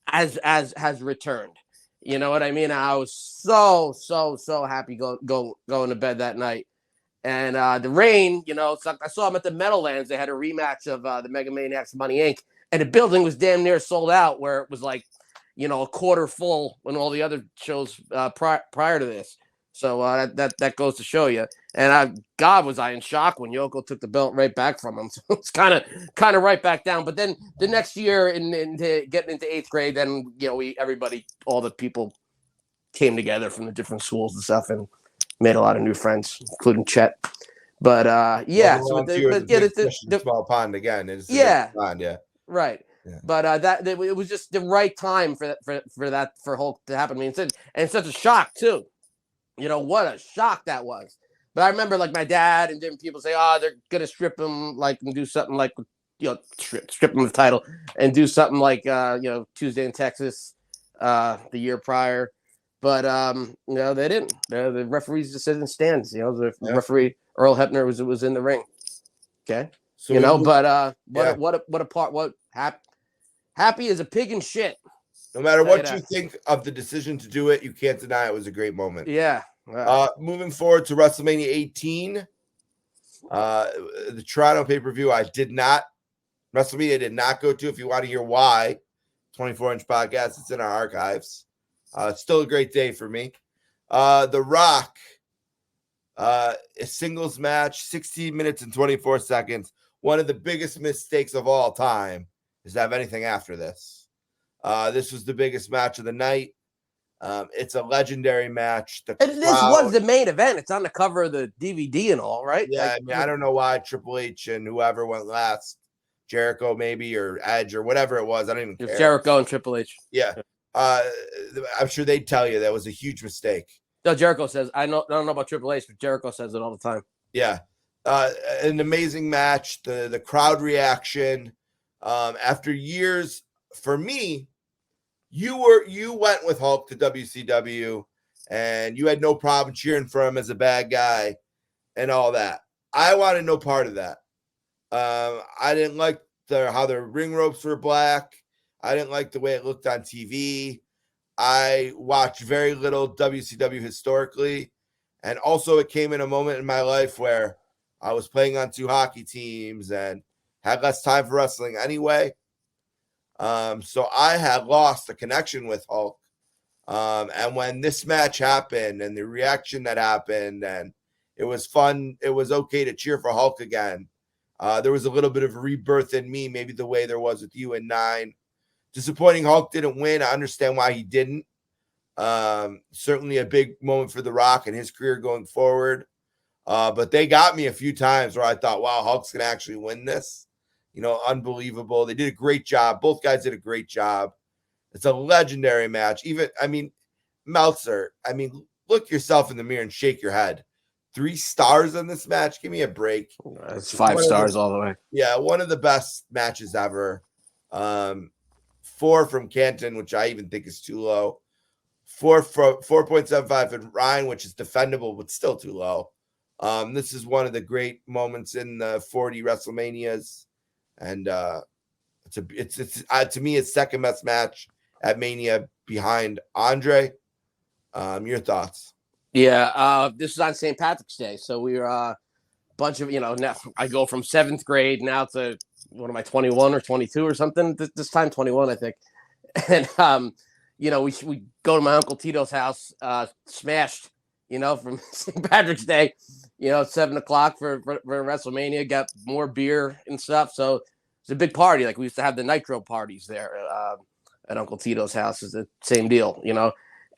has returned. You know what I mean? I was so happy going to bed that night. And the Reign, I saw him at the Meadowlands. They had a rematch of the Mega Maniacs Money Inc. And the building was damn near sold out, where it was like, a quarter full when all the other shows prior to this. So that goes to show you. And God, was I in shock when Yoko took the belt right back from him. So it's kind of right back down. But then the next year, into getting into 8th grade, then all the people came together from the different schools and stuff, and made a lot of new friends, including Chet. But small pond again. It's pond, yeah. Right. Yeah. But it was just the right time for Hulk to happen. I mean, and such a shock too. What a shock that was. But I remember like my dad and different people say, "Oh, they're gonna strip him and do something like strip him of the title and do something like Tuesday in Texas the year prior." But they didn't. The referee's decision stands. The referee Earl Hebner was in the ring. Okay. So what a part. Happy as a pig in shit. No matter what you think of the decision to do it, you can't deny it was a great moment. Yeah. Moving forward to WrestleMania 18, the Toronto pay-per-view, WrestleMania did not go to. If you want to hear why, 24-inch podcast, it's in our archives. It's still a great day for me. The Rock, a singles match, 16 minutes and 24 seconds. One of the biggest mistakes of all time is to have anything after this. This was the biggest match of the night. It's a legendary match. This was the main event. It's on the cover of the DVD and all, right? Yeah, I don't know why Triple H and whoever went last, Jericho maybe, or Edge or whatever it was. I don't even care. Jericho and Triple H. Yeah. I'm sure they'd tell you that was a huge mistake. No, Jericho says, I don't know about Triple H, but Jericho says it all the time. Yeah. An amazing match. The crowd reaction. After years, for me, you went with Hulk to WCW and you had no problem cheering for him as a bad guy and all that. I wanted no part of that. I didn't like how the ring ropes were black. I didn't like the way it looked on TV. I watched very little WCW historically. And also it came in a moment in my life where I was playing on 2 hockey teams and had less time for wrestling anyway. So I had lost the connection with Hulk. And when this match happened and the reaction that happened, and it was fun, it was okay to cheer for Hulk again. There was a little bit of rebirth in me, maybe the way there was with you in 9. Disappointing Hulk didn't win. I understand why he didn't. Certainly a big moment for The Rock and his career going forward. But they got me a few times where I thought, wow, Hulk's going to actually win this. Unbelievable. They did a great job. Both guys did a great job. It's a legendary match. Meltzer, look yourself in the mirror and shake your head. 3 stars on this match. Give me a break. It's 5 stars all the way. Yeah, one of the best matches ever. 4 from Canton, which I even think is too low. 4.75 from Ryan, which is defendable, but still too low. This is one of the great moments in the 40 WrestleManias. And it's to me, it's second best match at Mania behind Andre. Your thoughts? Yeah, this is on St. Patrick's Day, so we were a bunch of now I go from 7th grade now to what am I 21 or 22 or something? This time 21, I think. And we go to my Uncle Tito's house, smashed, from St. Patrick's Day, at 7:00 for WrestleMania. Got more beer and stuff, so it's a big party. Like we used to have the Nitro parties there at Uncle Tito's house. It's the same deal,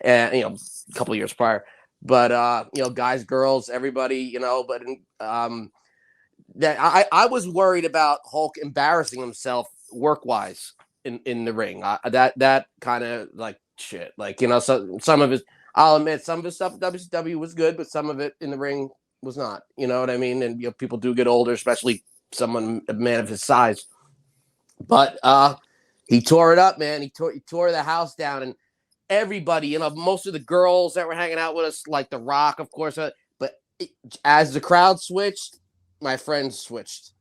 and a couple of years prior. But guys, girls, everybody, but that I was worried about Hulk embarrassing himself work-wise in the ring. That kind of like shit. Like, so some of his, I'll admit, some of his stuff at WCW was good, but some of it in the ring was not. You know what I mean? And people do get older, especially a man of his size. But he tore it up, man. He tore the house down, and everybody, most of the girls that were hanging out with us, like The Rock, of course, as the crowd switched, my friends switched.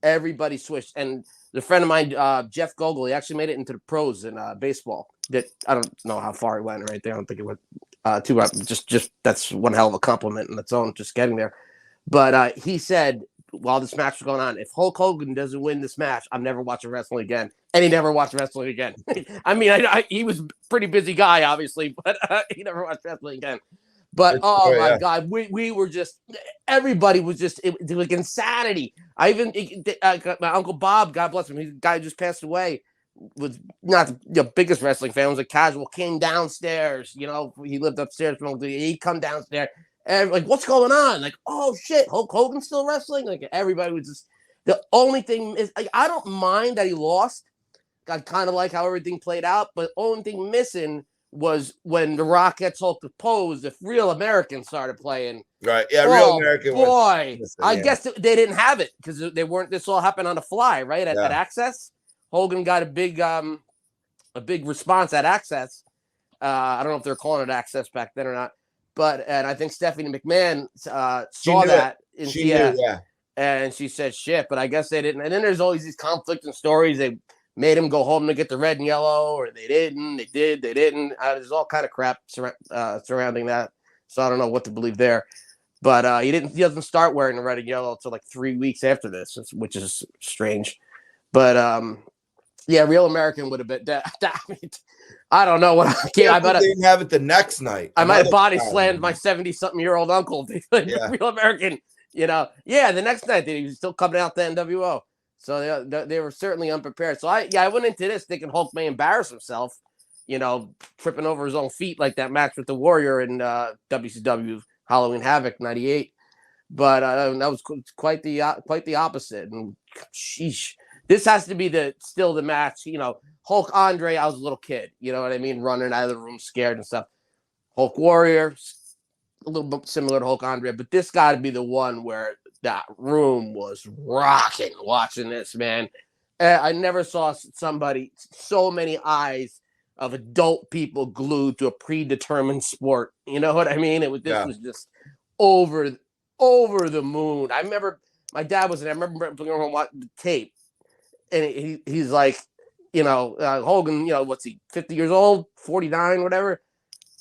Everybody switched. And the friend of mine, Jeff Gogol, he actually made it into the pros in baseball. That I don't know how far he went right there. I don't think it went too much. Just that's one hell of a compliment in its own, just getting there. But he said, while this match was going on, if Hulk Hogan doesn't win this match, I'm never watching wrestling again. And he never watched wrestling again. I mean, he was a pretty busy guy, obviously, but he never watched wrestling again. But my God, we were just, everybody was just, it was like insanity. I even my Uncle Bob, God bless him, he's a guy who just passed away, was not the biggest wrestling fan, was a casual, came downstairs, he lived upstairs, he'd come downstairs, and like, what's going on? Like, oh shit, Hulk Hogan's still wrestling? Like, everybody was just, the only thing is, like, I don't mind that he lost. I kind of like how everything played out, but the only thing missing was when The Rock gets Hulk to pose, if Real American started playing. Right. Yeah, Real American. Boy, I guess they didn't have it because they weren't. This all happened on the fly, right? At Access, Hogan got a big response at Access. I don't know if they're calling it Access back then or not, and I think Stephanie McMahon saw that. She knew, and she said shit, but I guess they didn't. And then there's always these conflicting stories. They made him go home to get the red and yellow, or they didn't, they did, they didn't. There's all kind of crap surrounding that. So I don't know what to believe there. But he doesn't start wearing the red and yellow until like 3 weeks after this, which is strange. But yeah, Real American would have been I don't know what I can't. I bet they didn't have it the next night. I might have body slammed my 70-something-year-old uncle. Real American, Yeah, the next night he was still coming out to NWO. So they were certainly unprepared. So I went into this thinking Hulk may embarrass himself, tripping over his own feet like that match with the Warrior in WCW Halloween Havoc '98. But that was quite the opposite. And sheesh, this has to be still the match. Hulk Andre, I was a little kid. You know what I mean, running out of the room scared and stuff. Hulk Warrior, a little bit similar to Hulk Andre, but this got to be the one where that room was rocking watching this, man. I never saw so many eyes of adult people glued to a predetermined sport. You know what I mean? This was just over the moon. I remember my dad was in. I remember bringing home watching the tape, and he's like, Hogan, what's he, 50 years old, 49, whatever?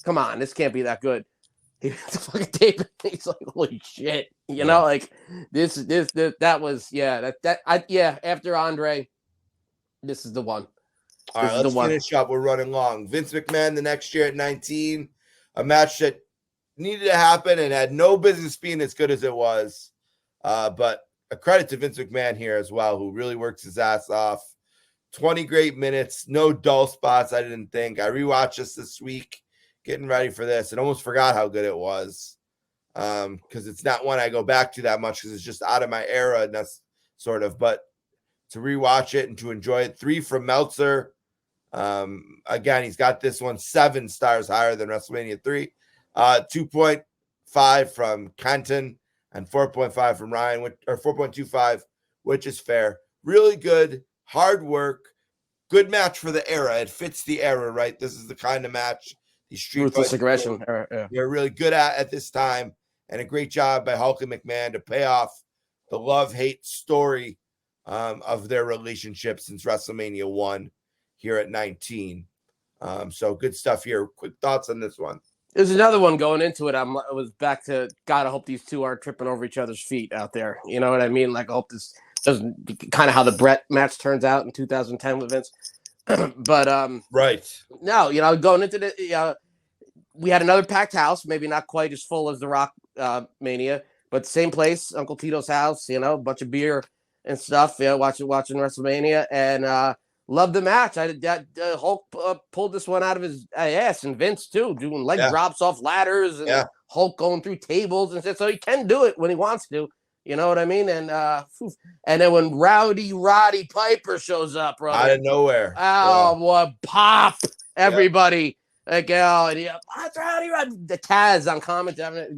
Come on, this can't be that good. He the fucking tape. He's like, holy shit, like this that was after Andre, this is the one. All right, let's finish up. We're running long. Vince McMahon the next year at 19, a match that needed to happen and had no business being as good as it was. But a credit to Vince McMahon here as well, who really works his ass off. 20 great minutes, no dull spots. I didn't think. I rewatched this week, getting ready for this, and almost forgot how good it was. Because it's not one I go back to that much because it's just out of my era, and that's sort of. But to rewatch it and to enjoy it, 3 from Meltzer. Again, he's got this one 7 stars higher than WrestleMania 3. 2.5 from Kenton and 4.5 from Ryan, or 4.25, which is fair. Really good, hard work, good match for the era. It fits the era, right? This is the kind of match these street ruthless aggression era. They're really good at this time, and a great job by Hulk and McMahon to pay off the love-hate story of their relationship since WrestleMania 1 here at 19. So good stuff here. Quick thoughts on this one. There's another one going into it. I was back to, God, I hope these two aren't tripping over each other's feet out there. You know what I mean? Like, I hope this doesn't, kind of how the Brett match turns out in 2010 with Vince. But right. No, going into the we had another packed house, maybe not quite as full as the Rock Mania, but same place, Uncle Tito's house, a bunch of beer and stuff, watching WrestleMania, and loved the match. Hulk pulled this one out of his ass, and Vince too, doing leg drops off ladders, and Hulk going through tables, and so he can do it when he wants to. You know what I mean? And then when Rowdy Roddy Piper shows up, brother, out of nowhere, what pop everybody. Like, what's Rowdy Roddy? The Taz on commentary,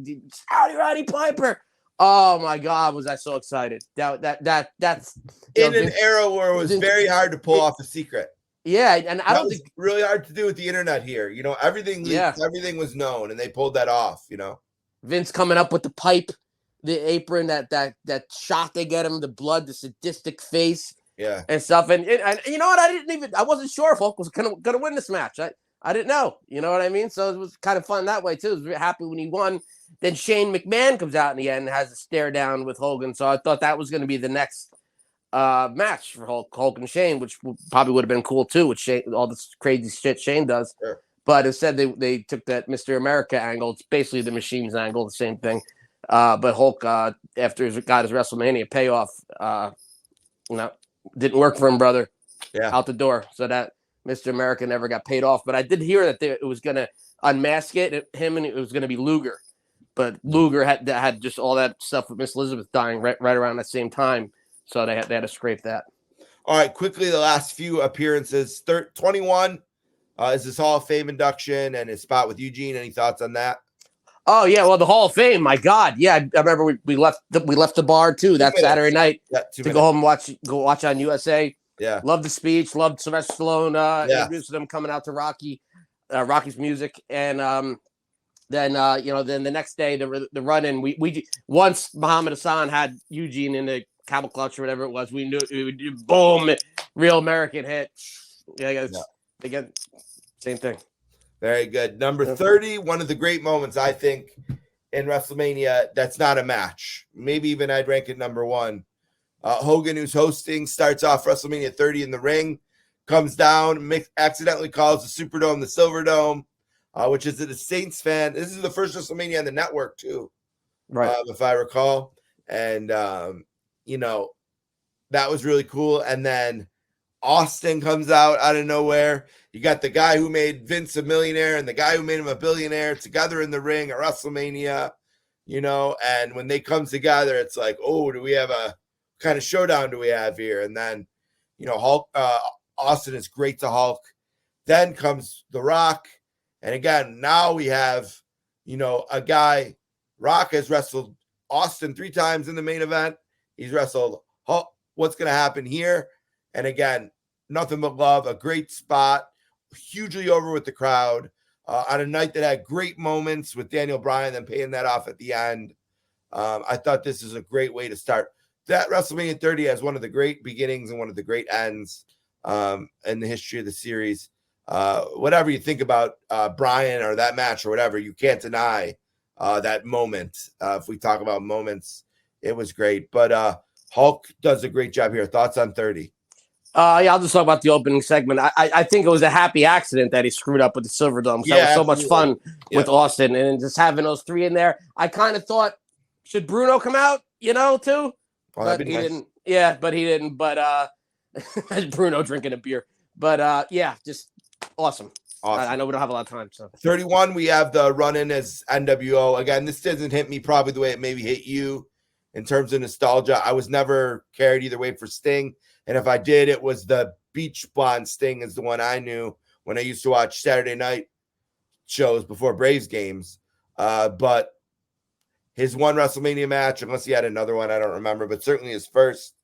Rowdy Roddy Piper. Oh my God, was I so excited? That's in an era where it was very hard to pull off a secret. Yeah, and I That don't was think really hard to do with the internet here. You know, everything leaked, everything was known, and they pulled that off. You know, Vince coming up with the pipe, the apron, that shot they get him, the blood, the sadistic face, yeah, and stuff. And you know what? I wasn't sure if Hulk was gonna win this match. I didn't know. You know what I mean? So it was kind of fun that way too. I was very happy when he won. Then Shane McMahon comes out in the end and has a stare down with Hogan. So I thought that was going to be the next match for Hulk and Shane, which probably would have been cool too with Shane, all this crazy shit Shane does. sure. But instead, they took that Mr. America angle. It's basically the Machine's angle, the same thing. But Hulk, after he got his WrestleMania payoff, didn't work for him, brother. Yeah, Out the door. So that Mr. America never got paid off. But I did hear that it was going to unmask it, and it was going to be Luger. But Luger had just all that stuff with Miss Elizabeth dying right around that same time. So they had to scrape that. All right, quickly, the last few appearances. 21 is his Hall of Fame induction and his spot with Eugene. Any thoughts on that? Oh yeah, well the Hall of Fame, my God, yeah, I remember we left the bar too that Saturday night to go home and watch on USA. Yeah, loved the speech, loved Sylvester Stallone introducing them coming out to Rocky's music, and then the next day the run in we once Muhammad Hassan had Eugene in the camel clutch or whatever it was, we knew it would do boom, real American hit. Again, same thing. Very good. Number 30, one of the great moments, I think, in WrestleMania. That's not a match. Maybe even I'd rank it number 1. Hogan, who's hosting, starts off WrestleMania 30 in the ring, comes down, accidentally calls the Superdome the Silverdome, which is a Saints fan. This is the first WrestleMania on the network, too, right? If I recall. And, that was really cool. And then Austin comes out of nowhere. You got the guy who made Vince a millionaire and the guy who made him a billionaire together in the ring at WrestleMania, and when they come together, it's like, oh, do we have a kind of showdown do we have here? And then, Hulk, Austin is great to Hulk. Then comes The Rock. And again, now we have, a guy, Rock has wrestled Austin 3 times in the main event. He's wrestled Hulk. What's going to happen here? And again, nothing but love, a great spot, hugely over with the crowd on a night that had great moments with Daniel Bryan and paying that off at the end. I thought this is a great way to start. That WrestleMania 30 has one of the great beginnings and one of the great ends in the history of the series. Whatever you think about Bryan or that match or whatever, you can't deny that moment. If we talk about moments, it was great. But Hulk does a great job here. Thoughts on 30? I'll just talk about the opening segment. I think it was a happy accident that he screwed up with the Silverdome. So that was so much fun with Austin and just having those 3 in there. I kind of thought, should Bruno come out, too? Oh, but he didn't. Yeah, but he didn't. But Bruno drinking a beer. But just awesome. I know we don't have a lot of time. So 31, we have the run-in as NWO. Again, this doesn't hit me probably the way it maybe hit you in terms of nostalgia. I was never carried either way for Sting. And if I did, it was the Beach Blonde Sting is the one I knew when I used to watch Saturday night shows before Braves games. But his one WrestleMania match, unless he had another one, I don't remember, but certainly his first.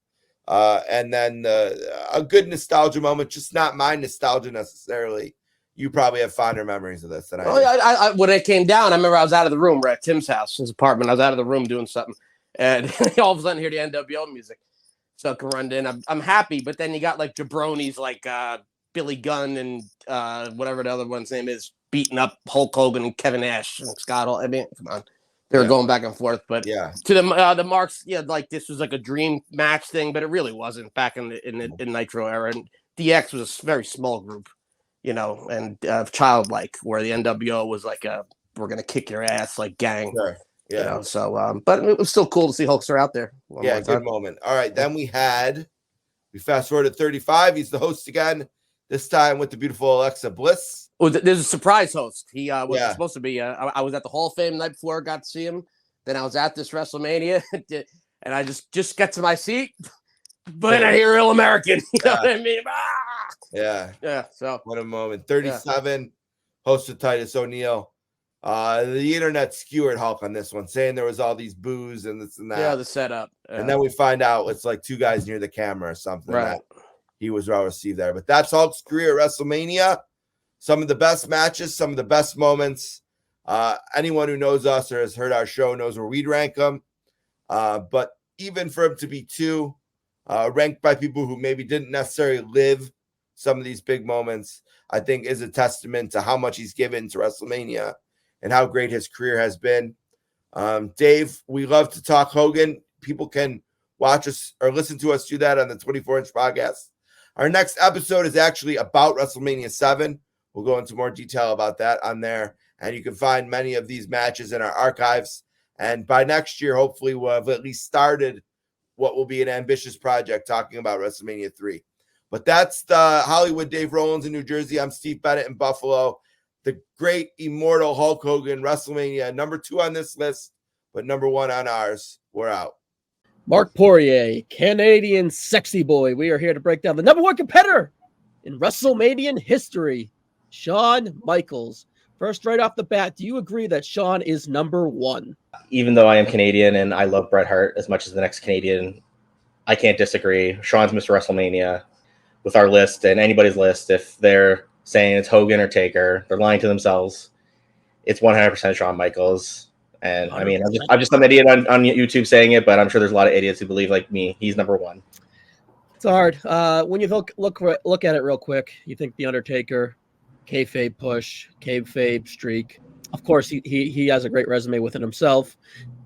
And then a good nostalgia moment, just not my nostalgia necessarily. You probably have fonder memories of this than I do. I when it came down, I remember I was out of the room. We're at Tim's house, his apartment. I was out of the room doing something. And all of a sudden, hear the NWO music. So I can run in. I'm happy, but then you got like jabronis like Billy Gunn and whatever the other one's name is beating up Hulk Hogan and Kevin Nash and Scott Hall. I mean, come on, they were going back and forth. But to the Marks, like this was like a dream match thing, but it really wasn't back in the Nitro era. And DX was a very small group, and childlike, where the NWO was like we're gonna kick your ass like gang. Sure. Yeah. But it was still cool to see Hulkster out there. Good moment. All right. Then we fast forward to 35. He's the host again, this time with the beautiful Alexa Bliss. Oh, there's a surprise host. He wasn't supposed to be. I was at the Hall of Fame the night before, got to see him. Then I was at this WrestleMania, and I just got to my seat. But I hear Real American. You know what I mean? Yeah. So what a moment. 37, hosted Titus O'Neil. The internet skewered Hulk on this one, saying there was all these boos and this and that. Yeah, the setup. And then we find out it's like 2 guys near the camera or something. Right. he was well received there. But that's Hulk's career at WrestleMania. Some of the best matches, some of the best moments. Anyone who knows us or has heard our show knows where we'd rank him. But even for him to be 2, ranked by people who maybe didn't necessarily live some of these big moments, I think is a testament to how much he's given to WrestleMania and how great his career has been. Dave, we love to talk Hogan. People can watch us or listen to us do that on the 24-inch podcast. Our next episode is actually about WrestleMania 7. We'll go into more detail about that on there. And you can find many of these matches in our archives. And by next year, hopefully, we'll have at least started what will be an ambitious project talking about WrestleMania 3. But that's the Hollywood Dave Rowlands in New Jersey. I'm Steve Bennett in Buffalo. The great immortal Hulk Hogan, WrestleMania, number 2 on this list, but number 1 on ours. We're out. Mark Poirier, Canadian sexy boy. We are here to break down the number 1 competitor in WrestleMania history, Shawn Michaels. First, right off the bat, do you agree that Shawn is number 1? Even though I am Canadian and I love Bret Hart as much as the next Canadian, I can't disagree. Shawn's Mr. WrestleMania. With our list and anybody's list, if they're saying it's Hogan or Taker, they're lying to themselves. It's 100% Shawn Michaels. And 100%. I mean, I'm just some idiot on YouTube saying it, but I'm sure there's a lot of idiots who believe like me. He's number 1. It's hard. When you look at it real quick, you think The Undertaker, kayfabe push, kayfabe streak. Of course, he has a great resume within himself,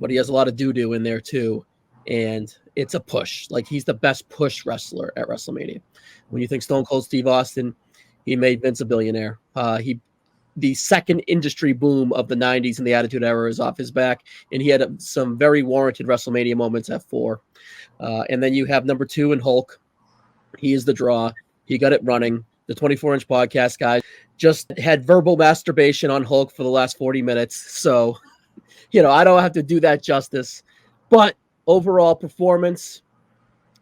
but he has a lot of doo-doo in there too. And it's a push. Like, he's the best push wrestler at WrestleMania. When you think Stone Cold Steve Austin, he made Vince a billionaire. The second industry boom of the 90s and the Attitude Era is off his back, and he had some very warranted WrestleMania moments at 4. And then you have number 2 in Hulk. He is the draw. He got it running. The 24-inch podcast guys just had verbal masturbation on Hulk for the last 40 minutes. So, I don't have to do that justice. But overall performance,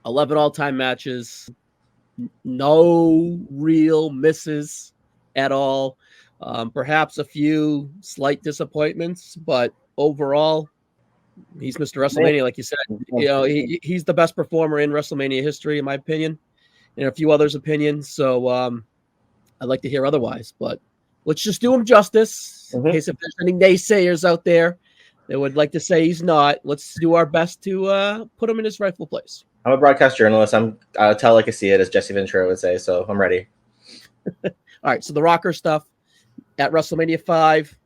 11 all-time matches, no real misses at all. Perhaps a few slight disappointments, but overall, he's Mr. WrestleMania, like you said. He's the best performer in WrestleMania history, in my opinion, and a few others' opinions. So I'd like to hear otherwise, but let's just do him justice. In case if there's any naysayers out there that would like to say he's not, let's do our best to put him in his rightful place. I'm a broadcast journalist. I'll tell like I see it, as Jesse Ventura would say, so I'm ready. All right, so the Rocker stuff at WrestleMania 5,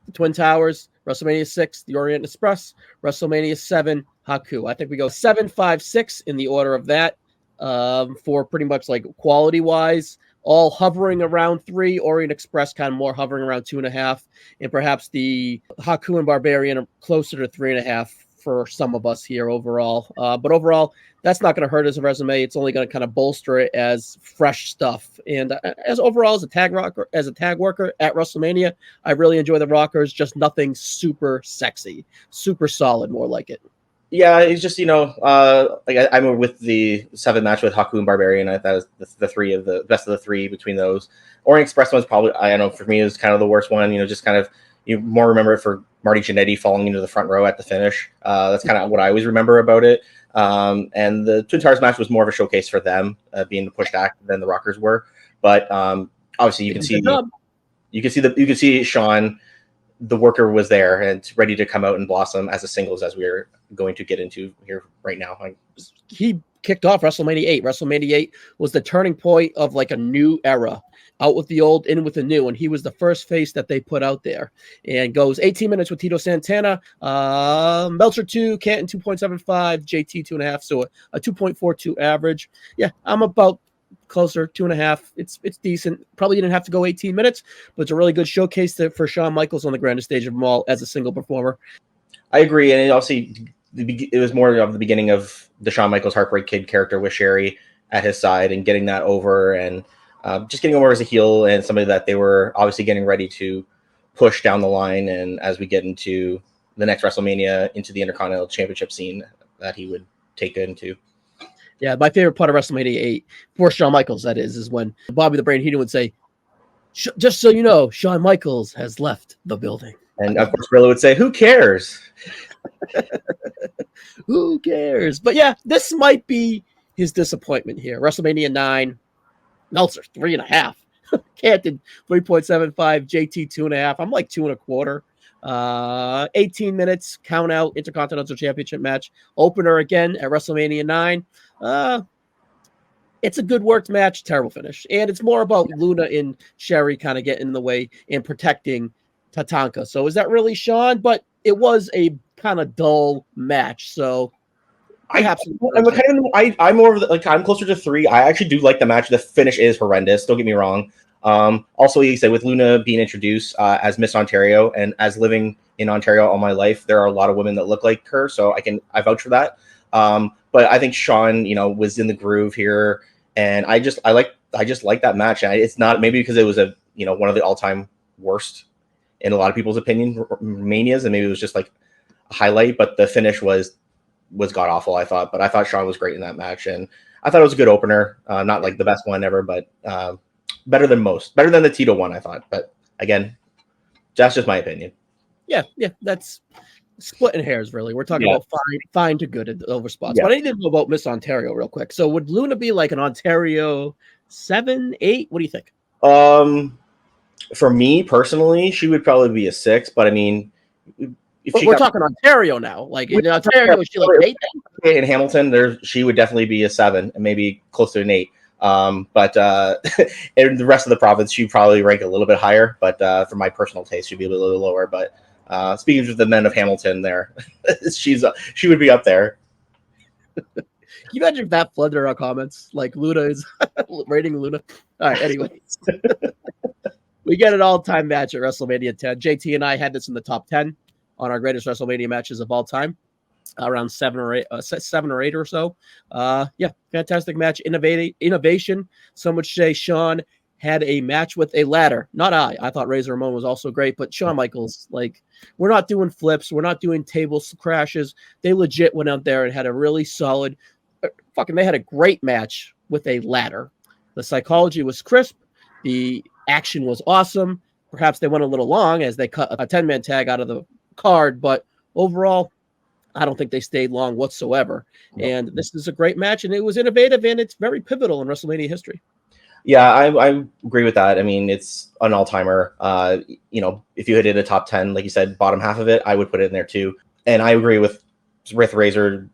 the Twin Towers, WrestleMania 6, the Orient Express, WrestleMania 7, Haku. I think we go 7, 5, 6 in the order of that for pretty much like quality-wise, all hovering around 3, Orient Express kind of more hovering around 2.5, and perhaps the Haku and Barbarian are closer to 3.5 for some of us here overall. But overall, that's not going to hurt as a resume. It's only going to kind of bolster it as fresh stuff. And as overall as a tag worker at WrestleMania, I really enjoy the Rockers. Just nothing super sexy, super solid, more like it. Yeah, it's just like I'm with the 7 match with Haku and Barbarian. I thought the 3 of the best of the 3 between those. Orient Express one's probably, I don't know, for me is kind of the worst one. Just kind of you more remember it for Marty Jannetty falling into the front row at the finish. That's kind of what I always remember about it. And the Twin Towers match was more of a showcase for them, being the pushed act than the Rockers were. But obviously, you can see Shawn, the worker, was there and ready to come out and blossom as a singles, as we are going to get into here right now. He kicked off WrestleMania 8. WrestleMania 8 was the turning point of like a new era. Out with the old, in with the new, and he was the first face that they put out there. And goes 18 minutes with Tito Santana, Meltzer 2, Canton 2.75, JT 2.5, so a 2.42 average. Yeah, I'm about closer, 2.5. It's decent. Probably didn't have to go 18 minutes, but it's a really good showcase for Shawn Michaels on the grandest stage of them all as a single performer. I agree, and obviously it was more of the beginning of the Shawn Michaels Heartbreak Kid character with Sherry at his side and getting that over, and just getting over as a heel and somebody that they were obviously getting ready to push down the line. And as we get into the next WrestleMania, into the Intercontinental Championship scene that he would take into. Yeah, my favorite part of WrestleMania 8, for Shawn Michaels, that is when Bobby the Brain Heenan would say, just so you know, Shawn Michaels has left the building. And of course, Gorilla would say, who cares? Who cares? But yeah, this might be his disappointment here. WrestleMania 9, Meltzer 3.5. Canton 3.75, JT 2.5. I'm like 2.25. 18 minutes, count out, Intercontinental Championship match. Opener again at WrestleMania 9. It's a good worked match, terrible finish. And it's more about Luna and Sherry kind of getting in the way and protecting Tatanka. So is that really Shawn? But it was a kind of dull match. So perhaps I'm more of the, like, I'm closer to 3. I actually do like the match. The finish is horrendous. Don't get me wrong. Also, like you said, with Luna being introduced as Miss Ontario, and as living in Ontario all my life, there are a lot of women that look like her, so I vouch for that. But I think Shawn, was in the groove here, and I just like that match. And it's not maybe because it was one of the all-time worst in a lot of people's opinion manias, and maybe it was just like a highlight, but the finish was god awful, I thought. But I thought Shawn was great in that match, and I thought it was a good opener. Not like the best one ever, but better than most. Better than the Tito one, I thought. But again, that's just my opinion. Yeah, that's splitting hairs, really. We're talking about fine to good over spots. But I need to know about Miss Ontario real quick. So would Luna be like an Ontario 7, 8? What do you think? For me personally, she would probably be a 6. But I mean, we're talking Ontario now. Like in Ontario, is she like 8? In Hamilton, she would definitely be a 7 and maybe close to an 8. But in the rest of the province, she'd probably rank a little bit higher. But for my personal taste, she'd be a little lower. But speaking of the men of Hamilton, there, she would be up there. Can you imagine if that flooded our comments? Like Luna is rating Luna. All right, anyways. We get an all-time match at WrestleMania 10. JT and I had this in the top 10 on our greatest WrestleMania matches of all time. Around 7 or 8 or so. Fantastic match. Innovation. Some would say Shawn had a match with a ladder. Not I. I thought Razor Ramon was also great, but Shawn Michaels, like, we're not doing flips. We're not doing table crashes. They legit went out there and had a really solid, they had a great match with a ladder. The psychology was crisp. The action was awesome. Perhaps they went a little long as they cut a 10-man tag out of the card, but overall, I don't think they stayed long whatsoever. And this is a great match, and it was innovative, and it's very pivotal in WrestleMania history. Yeah, I agree with that. I mean, it's an all-timer. If you hit it a top 10, like you said, bottom half of it, I would put it in there too. And I agree with Razor,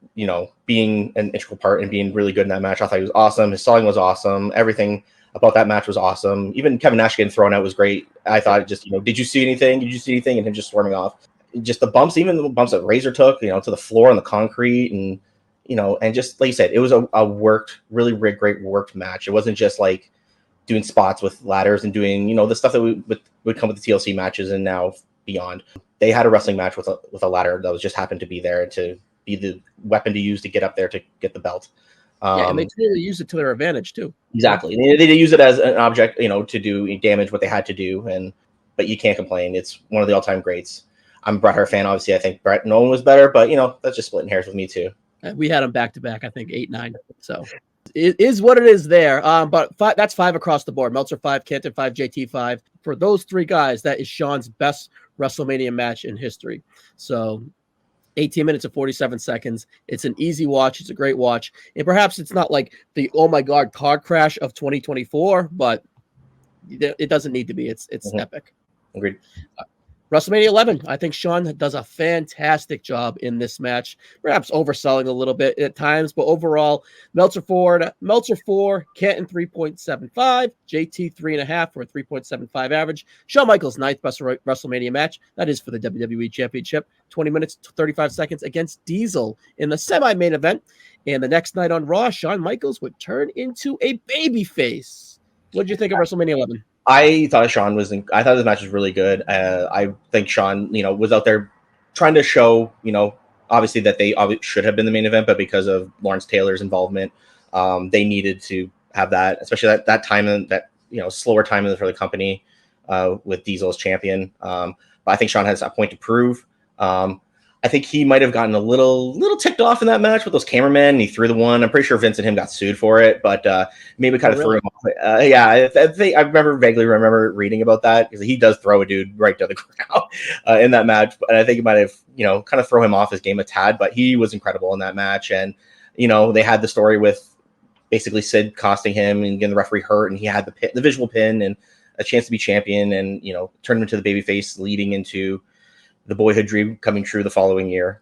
being an integral part and being really good in that match. I thought he was awesome. His selling was awesome. Everything about that match was awesome. Even Kevin Nash getting thrown out was great. I thought just, did you see anything? Did you see anything? And him just swarming off. Just the bumps, even the bumps that Razor took, to the floor and the concrete, and and just like you said, it was a worked, really great worked match. It wasn't just like doing spots with ladders and doing the stuff that would come with the TLC matches and now beyond. They had a wrestling match with a ladder that was just happened to be there to be the weapon to use to get up there to get the belt. And they clearly used it to their advantage too. Exactly, and they use it as an object, to do damage what they had to do, but you can't complain. It's one of the all-time greats. I'm a Bret Hart fan. Obviously, I think Bret Nolan was better, but that's just splitting hairs with me too. We had them back to back. I think 8, 9. So it is what it is there. But that's 5 across the board. Meltzer 5, Canton 5, JT 5. For those 3 guys, that is Shawn's best WrestleMania match in history. So 18 minutes and 47 seconds. It's an easy watch. It's a great watch. And perhaps it's not like the oh my god car crash of 2024, but it doesn't need to be. It's epic. Agreed. WrestleMania 11, I think Shawn does a fantastic job in this match, perhaps overselling a little bit at times, but overall, Meltzer 4, Canton 3.75, JT 3.5 for a 3.75 average. Shawn Michaels' 9th best WrestleMania match. That is for the WWE Championship. 20 minutes, 35 seconds against Diesel in the semi-main event. And the next night on Raw, Shawn Michaels would turn into a babyface. What did you think of WrestleMania 11? I thought I thought this match was really good. I think Shawn, was out there trying to show, obviously that they should have been the main event, but because of Lawrence Taylor's involvement, they needed to have that, especially that time and that, slower time for the company with Diesel as champion. But I think Shawn has a point to prove. I think he might have gotten a little ticked off in that match with those cameramen. He threw the one. I'm pretty sure Vince and him got sued for it, but maybe kind of threw him off. I think I vaguely remember reading about that because he does throw a dude right to the ground in that match. And I think it might have, kind of throw him off his game a tad, but he was incredible in that match. And, they had the story with basically Sid costing him and getting the referee hurt, and he had the visual pin and a chance to be champion, and turn him into the babyface, leading into the boyhood dream coming true the following year.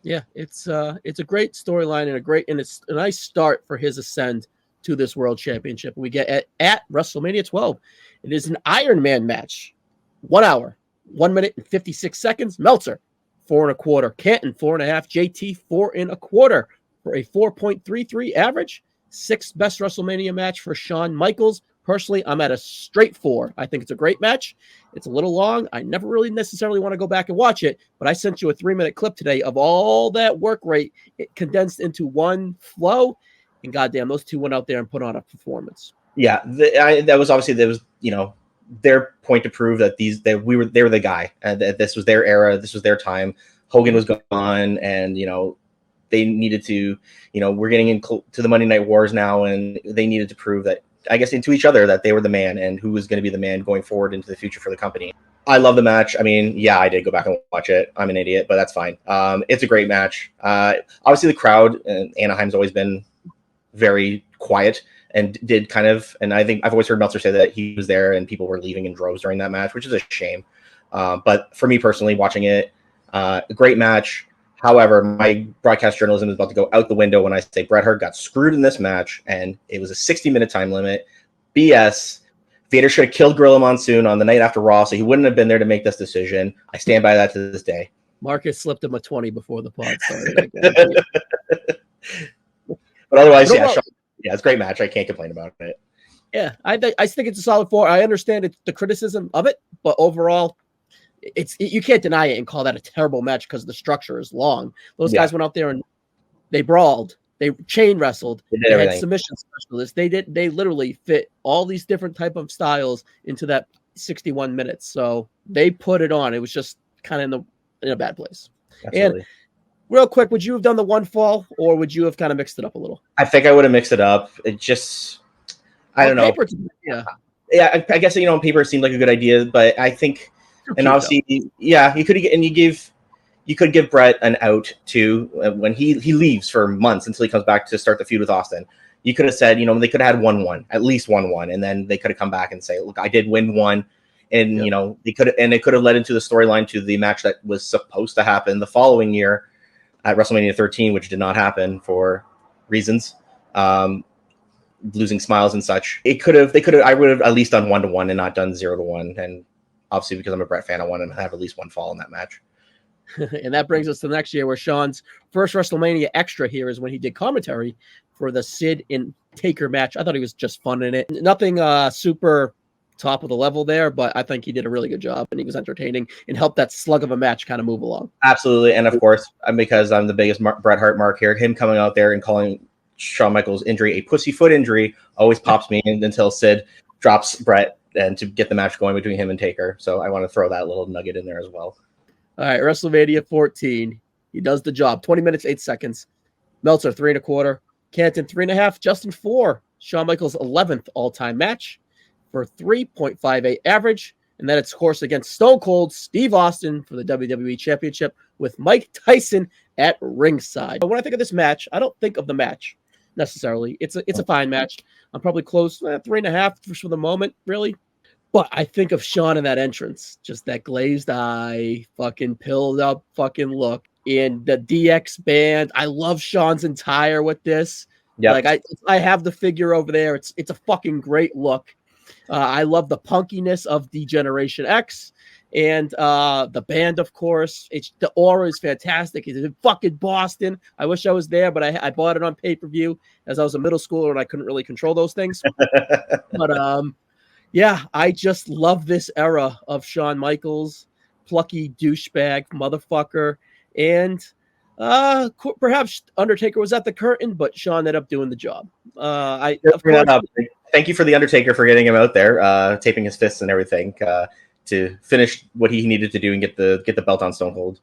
Yeah, it's a great storyline and it's a nice start for his ascent to this world championship. We get at WrestleMania 12. It is an Iron Man match. 1 hour, 1 minute and 56 seconds. Meltzer, 4 1/4. Canton, 4.5. JT, 4 1/4 for a 4.33 average. 6th best WrestleMania match for Shawn Michaels. Personally, I'm at a straight 4. I think it's a great match. It's a little long. I never really necessarily want to go back and watch it, but I sent you a 3-minute clip today of all that work rate condensed into one flow. And goddamn, those two went out there and put on a performance. Yeah, that was their point to prove that they were the guy, and that this was their era, this was their time. Hogan was gone, and they needed to, we're getting into the Monday Night Wars now, and they needed to prove that, I guess, into each other, that they were the man and who was going to be the man going forward into the future for the company. I love the match. I mean, yeah, I did go back and watch it. I'm an idiot, but that's fine. It's a great match. Obviously, the crowd in Anaheim's always been very quiet and did kind of, and I think I've always heard Meltzer say that he was there and people were leaving in droves during that match, which is a shame. But for me personally, watching it, a great match. However, my broadcast journalism is about to go out the window when I say Bret Hart got screwed in this match, and it was a 60-minute time limit. BS. Vader should have killed Gorilla Monsoon on the night after Raw, so he wouldn't have been there to make this decision. I stand by that to this day. Marcus slipped him a 20 before the pod started. But otherwise, yeah, it's a great match. I can't complain about it. Yeah, I think it's a solid 4. I understand the criticism of it, but overall, you can't deny it and call that a terrible match because the structure is long. Those guys went out there and they brawled, they chain wrestled, they had submission specialists. They literally fit all these different type of styles into that 61 minutes. So they put it on. It was just kind of in a bad place. Absolutely. And real quick, would you have done the one fall, or would you have kind of mixed it up a little? I think I would have mixed it up. It just, I don't know. Yeah, I guess on paper it seemed like a good idea, but I think. And obviously, yeah, you could give Bret an out too when he leaves for months until he comes back to start the feud with Austin. You could have said, they could have had 1-1, at least 1-1, and then they could have come back and say, look, I did win one, and it could have led into the storyline to the match that was supposed to happen the following year at WrestleMania 13, which did not happen for reasons, losing smiles and such. I would have at least done 1-1 and not done 0-1, and obviously, because I'm a Bret fan, I want him to have at least one fall in that match. And that brings us to the next year, where Shawn's first WrestleMania extra here is when he did commentary for the Sid and Taker match. I thought he was just fun in it. Nothing super top of the level there, but I think he did a really good job, and he was entertaining and helped that slug of a match kind of move along. Absolutely. And of course, because I'm the biggest Bret Hart mark here, him coming out there and calling Shawn Michaels' injury a pussyfoot injury always pops me in until Sid drops Bret and to get the match going between him and Taker. So I want to throw that little nugget in there as well. All right, WrestleMania 14. He does the job. 20 minutes, 8 seconds. Meltzer, 3 1/4. Canton, 3.5. Justin, 4. Shawn Michaels' 11th all-time match for 3.58 average. And then it's, of course, against Stone Cold Steve Austin for the WWE Championship with Mike Tyson at ringside. But when I think of this match, I don't think of the match necessarily. It's a fine match. I'm probably close 3.5 for the moment, really. But I think of Shawn in that entrance, just that glazed eye, fucking pilled up fucking look, and the DX band. I love Shawn's attire with this. Yeah, like I have the figure over there. It's a fucking great look. I love the punkiness of D-Generation X. And the band, of course, the aura is fantastic. It's in fucking Boston. I wish I was there, but I bought it on pay-per-view as I was a middle schooler and I couldn't really control those things. But yeah, I just love this era of Shawn Michaels, plucky douchebag motherfucker, and perhaps Undertaker was at the curtain, but Shawn ended up doing the job. Thank you for the Undertaker for getting him out there, taping his fists and everything. To finish what he needed to do and get the belt on Stone Cold.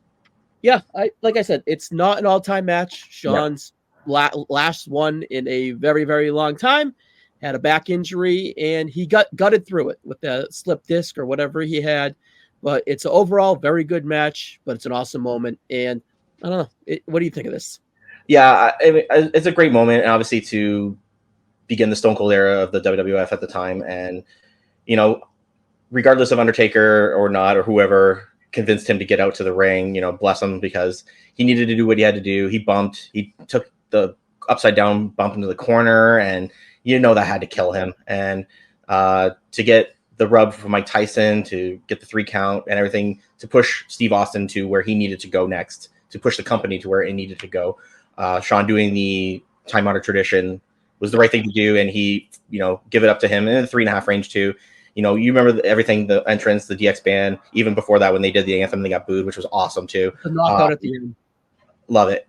Yeah, like I said, it's not an all-time match. Shawn's last one in a very, very long time. Had a back injury, and he gutted through it with the slip disc or whatever he had. But it's an overall very good match, but it's an awesome moment. And I don't know. What do you think of this? Yeah, it's a great moment, and obviously to begin the Stone Cold era of the WWF at the time. And, you know, regardless of Undertaker or not, or whoever convinced him to get out to the ring, you know, bless him, because he needed to do what he had to do. He took the upside down bump into the corner, and you know that had to kill him. And to get the rub from Mike Tyson, to get the 3 count and everything, to push Steve Austin to where he needed to go next, to push the company to where it needed to go. Shawn doing the time honored tradition was the right thing to do, and he, you know, give it up to him in the 3.5 range too. You know, you remember everything, the entrance, the DX band, even before that when they did the anthem, they got booed, which was awesome too. The knockout at the end. Love it.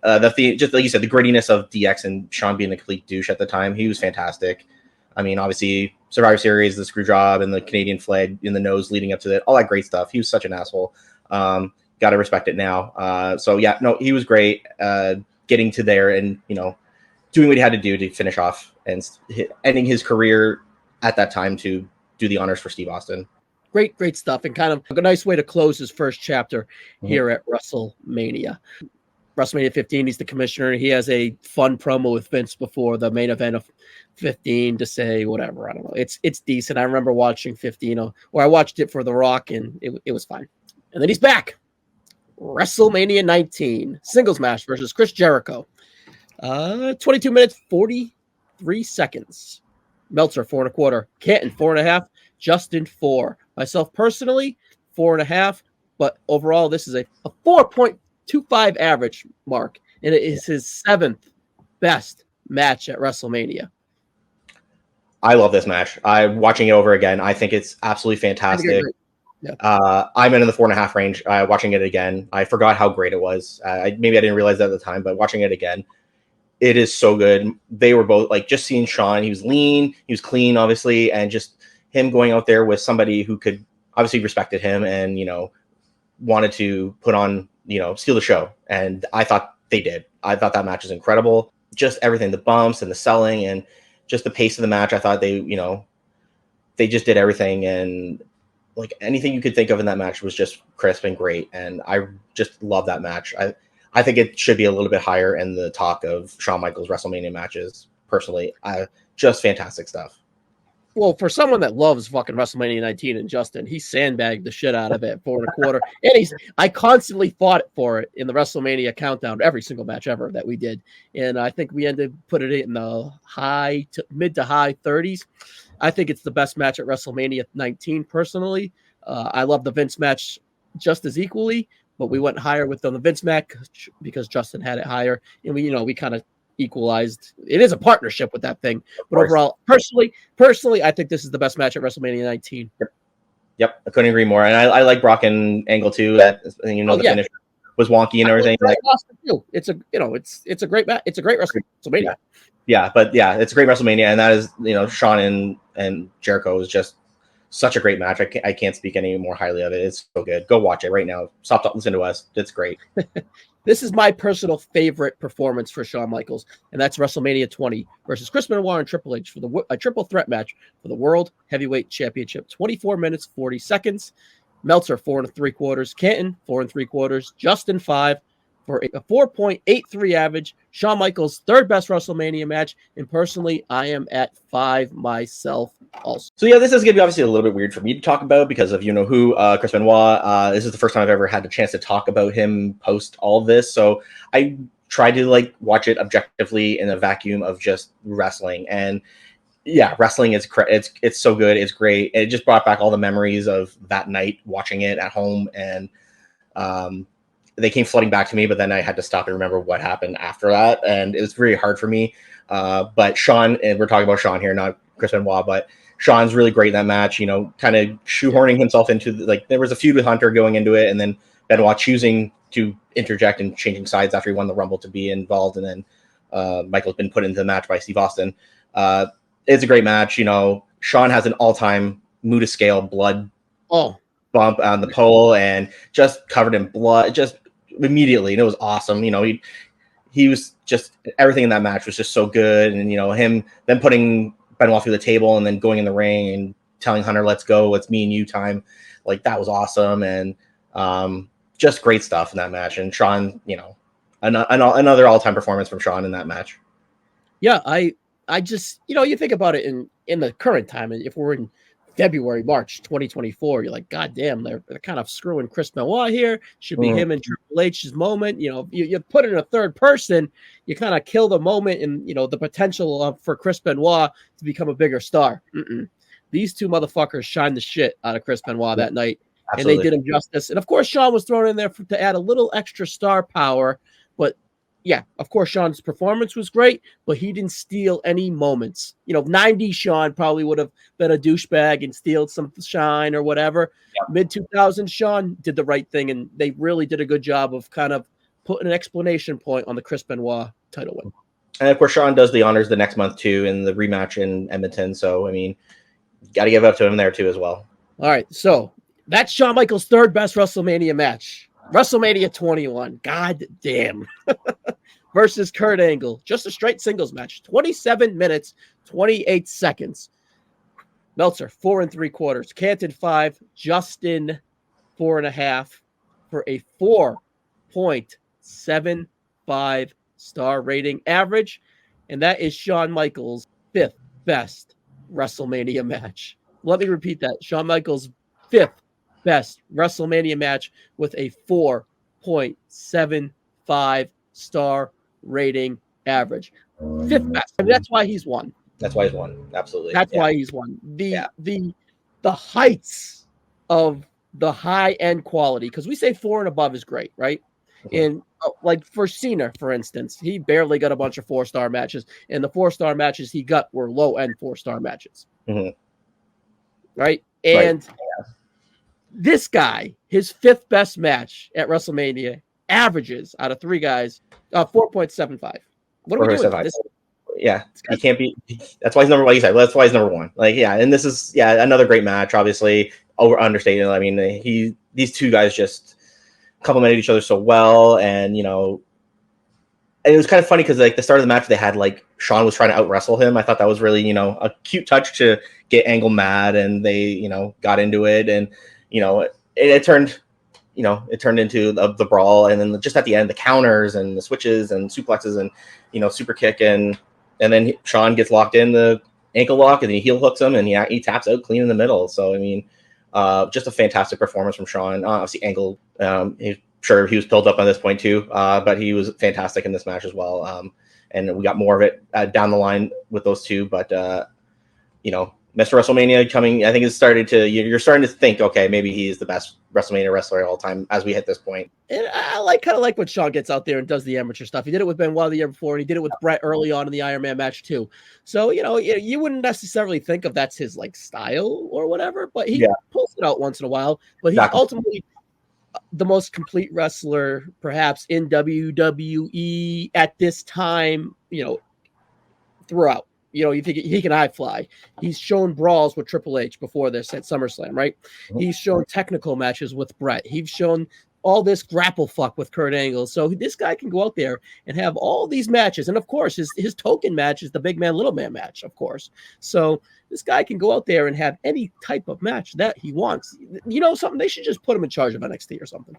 Just like you said, the grittiness of DX and Shawn being a complete douche at the time, he was fantastic. I mean, obviously, Survivor Series, the screw job, and the Canadian flag in the nose leading up to that, all that great stuff. He was such an asshole. Got to respect it now. So yeah, no, he was great. Getting to there and, you know, doing what he had to do to finish off and ending his career at that time to do the honors for Steve Austin. Great stuff, and kind of a nice way to close his first chapter here at WrestleMania. WrestleMania 15, he's the commissioner. He has a fun promo with Vince before the main event of 15 to say whatever. I don't know. It's decent. I remember watching 15, or I watched it for The Rock, and it was fine. And then he's back. WrestleMania 19, singles match versus Chris Jericho. 22 minutes, 43 seconds. Meltzer, 4.25. Canton, 4.5. Justin, 4. Myself personally, 4.5. But overall, this is a 4.25 average mark. And it is his 7th best match at WrestleMania. I love this match. I'm watching it over again. I think it's absolutely fantastic. Yeah. I'm in the 4.5 range. Watching it again, I forgot how great it was. Maybe I didn't realize that at the time, but watching it again, it is so good. They were both like, just seeing Shawn. He was lean, he was clean, obviously, and just him going out there with somebody who could obviously respected him and, you know, wanted to put on, you know, steal the show. And I thought they did. I thought that match was incredible. Just everything, the bumps and the selling and just the pace of the match. I thought they, you know, they just did everything, and like anything you could think of in that match was just crisp and great. And I just love that match. I think it should be a little bit higher in the talk of Shawn Michaels WrestleMania matches. Personally, just fantastic stuff. Well, for someone that loves fucking WrestleMania 19 and Justin, he sandbagged the shit out of it 4.25. And I constantly fought for it in the WrestleMania countdown, every single match ever that we did. And I think we ended putting it in the mid to high 30s. I think it's the best match at WrestleMania 19 personally. I love the Vince match just as equally, but we went higher with the Vince match because Justin had it higher. And we kind of equalized. It is a partnership with that thing, but overall, personally, I think this is the best match at WrestleMania 19. Yep, I couldn't agree more. And I like Brock and Angle too. That the finish was wonky and everything. It's a great match. It's a great WrestleMania. Yeah, but yeah, it's a great WrestleMania, and that is Shawn and Jericho is just such a great match. I can't speak any more highly of it. It's so good. Go watch it right now. Stop listening to us. It's great. This is my personal favorite performance for Shawn Michaels, and that's WrestleMania 20 versus Chris Benoit and Triple H for a triple threat match for the World Heavyweight Championship. 24 minutes, 40 seconds. Meltzer, 4.75. Canton, 4.75. Justin, 5 for a 4.83 average. Shawn Michaels' third best WrestleMania match, and personally, I am at 5 myself also. So yeah, this is going to be obviously a little bit weird for me to talk about because of who, Chris Benoit. This is the first time I've ever had the chance to talk about him post all this, so I tried to watch it objectively in a vacuum of just wrestling. And yeah, wrestling is it's so good, it's great. It just brought back all the memories of that night watching it at home, and they came flooding back to me, but then I had to stop and remember what happened after that. And it was very hard for me. But Shawn, and we're talking about Shawn here, not Chris Benoit, but Shawn's really great in that match, kind of shoehorning himself into there was a feud with Hunter going into it. And then Benoit choosing to interject and changing sides after he won the Rumble to be involved. And then Michael's been put into the match by Steve Austin. It's a great match. Shawn has an all-time Muta scale blood bump on the pole and just covered in blood, just immediately, and it was awesome. He was just, everything in that match was just so good. And him then putting Benoit through the table and then going in the ring and telling Hunter, let's go, it's me and you time, that was awesome. And just great stuff in that match. And Shawn, another all-time performance from Shawn in that match. Yeah, I I just, you think about it in the current time, and if we're in February, March 2024, you're like, God damn, they're kind of screwing Chris Benoit here. Should be him and Triple H's moment. You put in a third person, you kind of kill the moment and, the potential for Chris Benoit to become a bigger star. These two motherfuckers shined the shit out of Chris Benoit that night. Absolutely. And they did him justice. And of course, Shawn was thrown in there to add a little extra star power. But yeah, of course, Shawn's performance was great, but he didn't steal any moments. 90 Shawn probably would have been a douchebag and steal some shine or whatever. Yeah. Mid-2000 Shawn did the right thing, and they really did a good job of kind of putting an explanation point on the Chris Benoit title win. And of course, Shawn does the honors the next month too in the rematch in Edmonton. So, I mean, got to give it up to him there too as well. All right, so that's Shawn Michaels' third best WrestleMania match. WrestleMania 21. God damn. Versus Kurt Angle. Just a straight singles match. 27 minutes, 28 seconds. Meltzer, 4 3/4. Canton, 5. Justin, 4.5 for a 4.75 star rating average. And that is Shawn Michaels' 5th best WrestleMania match. Let me repeat that. Shawn Michaels' 5th best WrestleMania match with a 4.75 star rating average. 5th best. I mean, that's why he's won. That's why he's won. Absolutely. That's why he's won. The heights of the high end quality, because we say 4 and above is great, right? And like for Cena, for instance, he barely got a bunch of 4-star matches, and the 4-star matches he got were low end 4-star matches. Right? And this guy, his 5th best match at WrestleMania, averages out of 3 guys 4.75. What are we doing? Yeah, he can't be. That's why he's number 1. Like you said, that's why he's number 1. Like, yeah, and this is another great match. Obviously, understated. I mean, these two guys just complemented each other so well, and and it was kind of funny because like the start of the match, they had like Shawn was trying to out wrestle him. I thought that was really a cute touch to get Angle mad, and they got into it, and it turned. It turned into the brawl, and then just at the end, the counters and the switches and suplexes and super kick, and then Shawn gets locked in the ankle lock, and he heel hooks him, and he taps out clean in the middle. So I mean, just a fantastic performance from Shawn. Obviously, Angle, sure he was built up on this point too, but he was fantastic in this match as well. And we got more of it down the line with those two, but Mr. WrestleMania coming, I think you're starting to think, okay, maybe he's the best WrestleMania wrestler of all time as we hit this point. And I kind of like when Shawn gets out there and does the amateur stuff. He did it with Benoit the year before, and he did it with Brett early on in the Iron Man match too. So, you wouldn't necessarily think of that's his like style or whatever, but he pulls it out once in a while. But he's ultimately the most complete wrestler perhaps in WWE at this time, throughout. You think he can high fly. He's shown brawls with Triple H before this at SummerSlam, right? He's shown technical matches with Brett. He's shown all this grapple fuck with Kurt Angle. So this guy can go out there and have all these matches. And of course, his token match is the big man, little man match, of course. So this guy can go out there and have any type of match that he wants. Something, they should just put him in charge of NXT or something.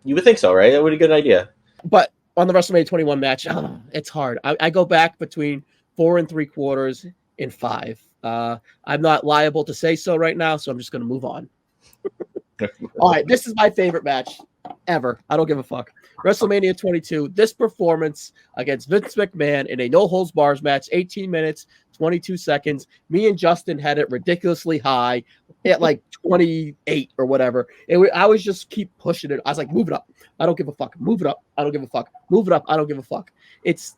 You would think so, right? That would be a good idea. But on the WrestleMania 21 match, it's hard. I go back between 4 3/4 and 5. I'm not liable to say so right now, so I'm just going to move on. All right, this is my favorite match ever. I don't give a fuck. WrestleMania 22. This performance against Vince McMahon in a no-holds-bars match, 18 minutes, 22 seconds. Me and Justin had it ridiculously high at like 28 or whatever. I was just keep pushing it. I was like, move it up. I don't give a fuck. Move it up. I don't give a fuck. Move it up. I don't give a fuck.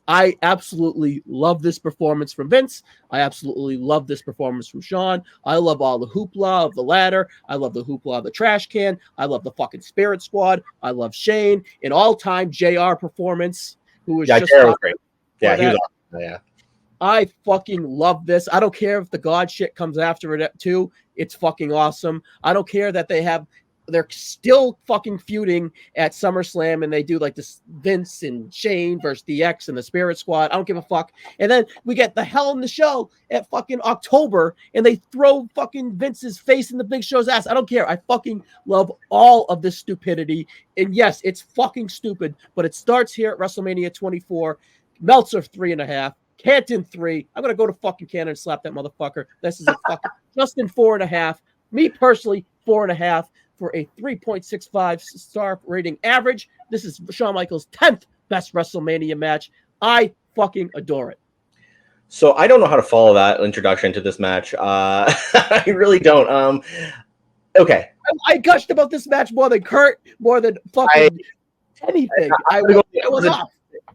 I absolutely love this performance from Vince. I absolutely love this performance from Shawn. I love all the hoopla of the ladder. I love the hoopla of the trash can. I love the fucking Spirit Squad. I love Shane. An all-time JR performance, who was just JR was great. Yeah, he was awesome. Yeah. I fucking love this. I don't care if the God shit comes after it too. It's fucking awesome. I don't care that they're still fucking feuding at SummerSlam, and they do like this Vince and Shane versus DX and the Spirit Squad. I don't give a fuck. And then we get the Hell in the Show at fucking October, and they throw fucking Vince's face in the Big Show's ass. I don't care. I fucking love all of this stupidity. And yes, it's fucking stupid, but it starts here at WrestleMania 24. Meltzer 3.5. Canton 3. I'm gonna go to fucking Canton and slap that motherfucker. This is a fucking Justin 4.5. Me personally 4.5 for a 3.65 star rating average. This is Shawn Michaels' 10th best WrestleMania match. I fucking adore it. So I don't know how to follow that introduction to this match. I really don't. Okay. I gushed about this match more than Kurt, more than fucking anything.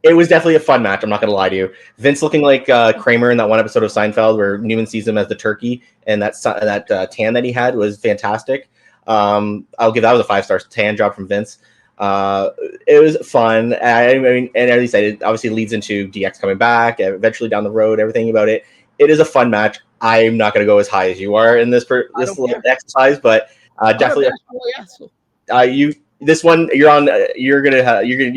It was definitely a fun match. I'm not going to lie to you. Vince looking like Kramer in that one episode of Seinfeld where Newman sees him as the turkey, and that tan that he had was fantastic. I'll give that was a 5-star tan job from Vince. It was fun. I mean, and at least it obviously leads into DX coming back, and eventually down the road, everything about it. It is a fun match. I'm not going to go as high as you are in this little exercise, but definitely. This one you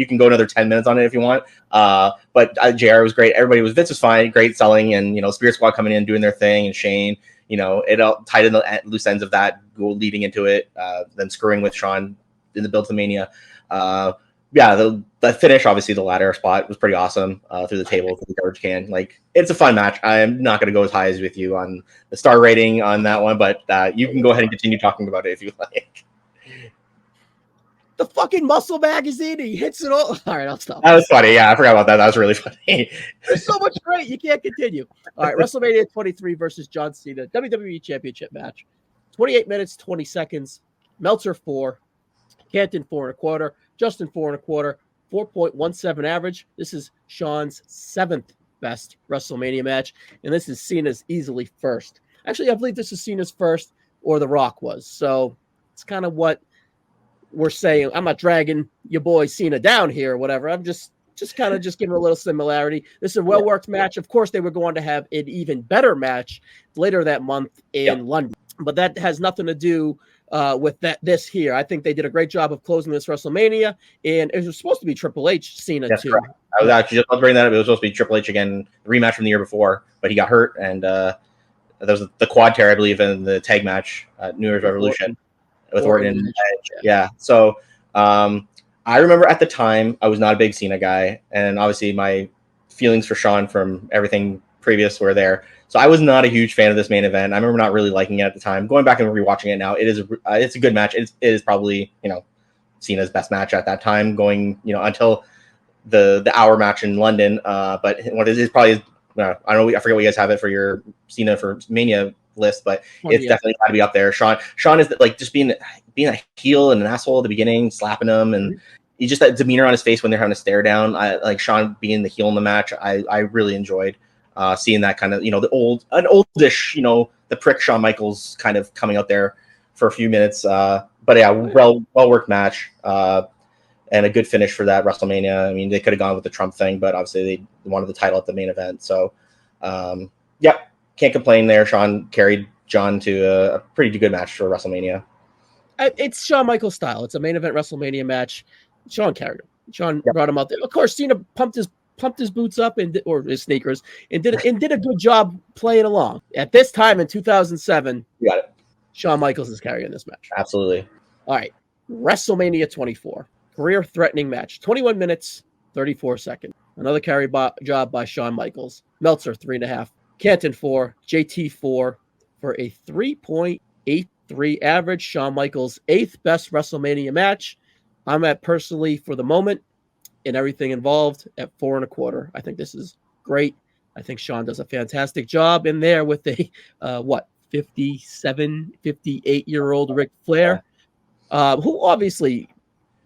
can go another 10 minutes on it if you want. But JR was great. Vince was fine, great selling, and Spirit Squad coming in doing their thing, and Shane, it all tied in the loose ends of that goal leading into it, then screwing with Shawn in the build to Mania. The finish, obviously the ladder spot was pretty awesome through the table through the garbage can. Like, it's a fun match. I'm not going to go as high as with you on the star rating on that one, but you can go ahead and continue talking about it if you like. The fucking Muscle Magazine, he hits it all. All right, I'll stop. That was funny. Yeah, I forgot about that. That was really funny. There's so much great. You can't continue. All right, WrestleMania 23 versus John Cena, WWE Championship match. 28 minutes, 20 seconds. Meltzer 4. Canton 4.25. Justin 4.25. 4.17 average. This is Shawn's 7th best WrestleMania match, and this is Cena's easily first. Actually, I believe this is Cena's first, or The Rock was. So it's kind of what we're saying. I'm not dragging your boy Cena down here or whatever. I'm just kind of giving a little similarity. This is a well-worked match. Of course, they were going to have an even better match later that month in London, but that has nothing to do with this here. I think they did a great job of closing this WrestleMania, and it was supposed to be Triple H Cena too. Correct. I was actually just bringing that up. It was supposed to be Triple H again, rematch from the year before, but he got hurt, and there was the quad tear, I believe, in the tag match at New Year's Revolution with Orton and Edge. Yeah. So I remember at the time I was not a big Cena guy, and obviously my feelings for Shawn from everything previous were there. So I was not a huge fan of this main event. I remember not really liking it at the time. Going back and rewatching it now, it's a good match. It is probably Cena's best match at that time. Going until the hour match in London. But what it is probably I don't know. I forget what you guys have it for your Cena for Mania list, but it's definitely got to be up there. Shawn is like just being a heel and an asshole at the beginning, slapping him, and he just that demeanor on his face when they're having to stare down. I like Shawn being the heel in the match. I really enjoyed seeing that kind of the oldish the prick Shawn Michaels kind of coming out there for a few minutes. But yeah, well worked match and a good finish for that WrestleMania. I mean, they could have gone with the Trump thing, but obviously they wanted the title at the main event. So can't complain there. Shawn carried John to a pretty good match for WrestleMania. It's Shawn Michaels style. It's a main event WrestleMania match. Shawn carried him. Shawn brought him out there. Of course, Cena pumped his boots up or his sneakers and did a good job playing along. At this time in 2007, you got it. Shawn Michaels is carrying this match. Absolutely. All right, WrestleMania 24, career-threatening match, 21 minutes, 34 seconds. Another carry job by Shawn Michaels. Meltzer 3.5. Canton 4, JT 4 for a 3.83 average. Shawn Michaels' 8th best WrestleMania match. I'm at personally for the moment and everything involved at 4.25. I think this is great. I think Shawn does a fantastic job in there with a 57, 58-year-old Ric Flair, who obviously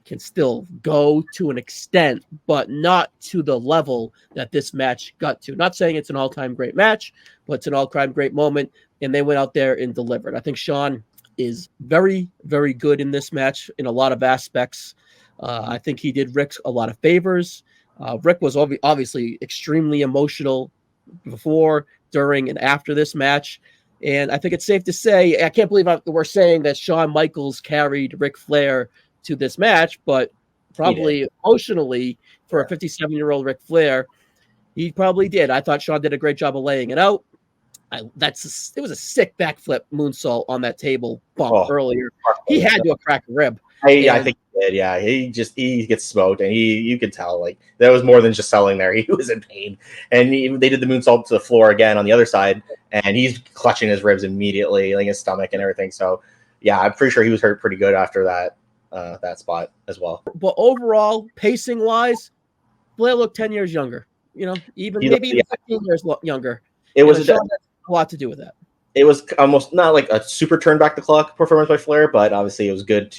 can still go to an extent, but not to the level that this match got to. Not saying it's an all-time great match, but it's an all-time great moment, and they went out there and delivered. I think Shawn is very, very good in this match in a lot of aspects. I think he did Rick a lot of favors. Rick was obviously extremely emotional before, during, and after this match. And I think it's safe to say, I can't believe we're saying that Shawn Michaels carried Ric Flair to this match, but probably emotionally for a 57-year-old Ric Flair, he probably did. I thought Shawn did a great job of laying it out. It was a sick backflip moonsault on that table bump earlier. He had to have cracked a rib. I think did. Yeah, he gets smoked, and you could tell like that was more than just selling there. He was in pain, and they did the moonsault to the floor again on the other side, and he's clutching his ribs immediately, like his stomach and everything. So yeah, I'm pretty sure he was hurt pretty good after that spot as well. But overall, pacing wise, Flair looked 10 years younger. Even 15 years younger. It was a lot to do with that. It was almost not like a super turn back the clock performance by Flair, but obviously it was good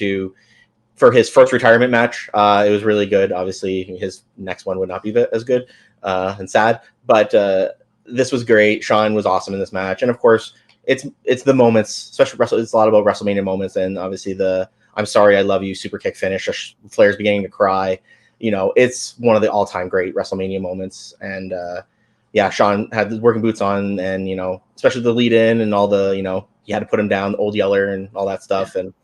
for his first retirement match. It was really good. Obviously, his next one would not be as good and sad, but this was great. Shawn was awesome in this match, and of course, it's the moments, especially it's a lot about WrestleMania moments, and obviously the "I'm sorry, I love you" super kick finish. Flair's beginning to cry. It's one of the all-time great WrestleMania moments, and yeah, Shawn had the working boots on, and especially the lead in and all the he had to put him down, Old Yeller, and all that stuff, and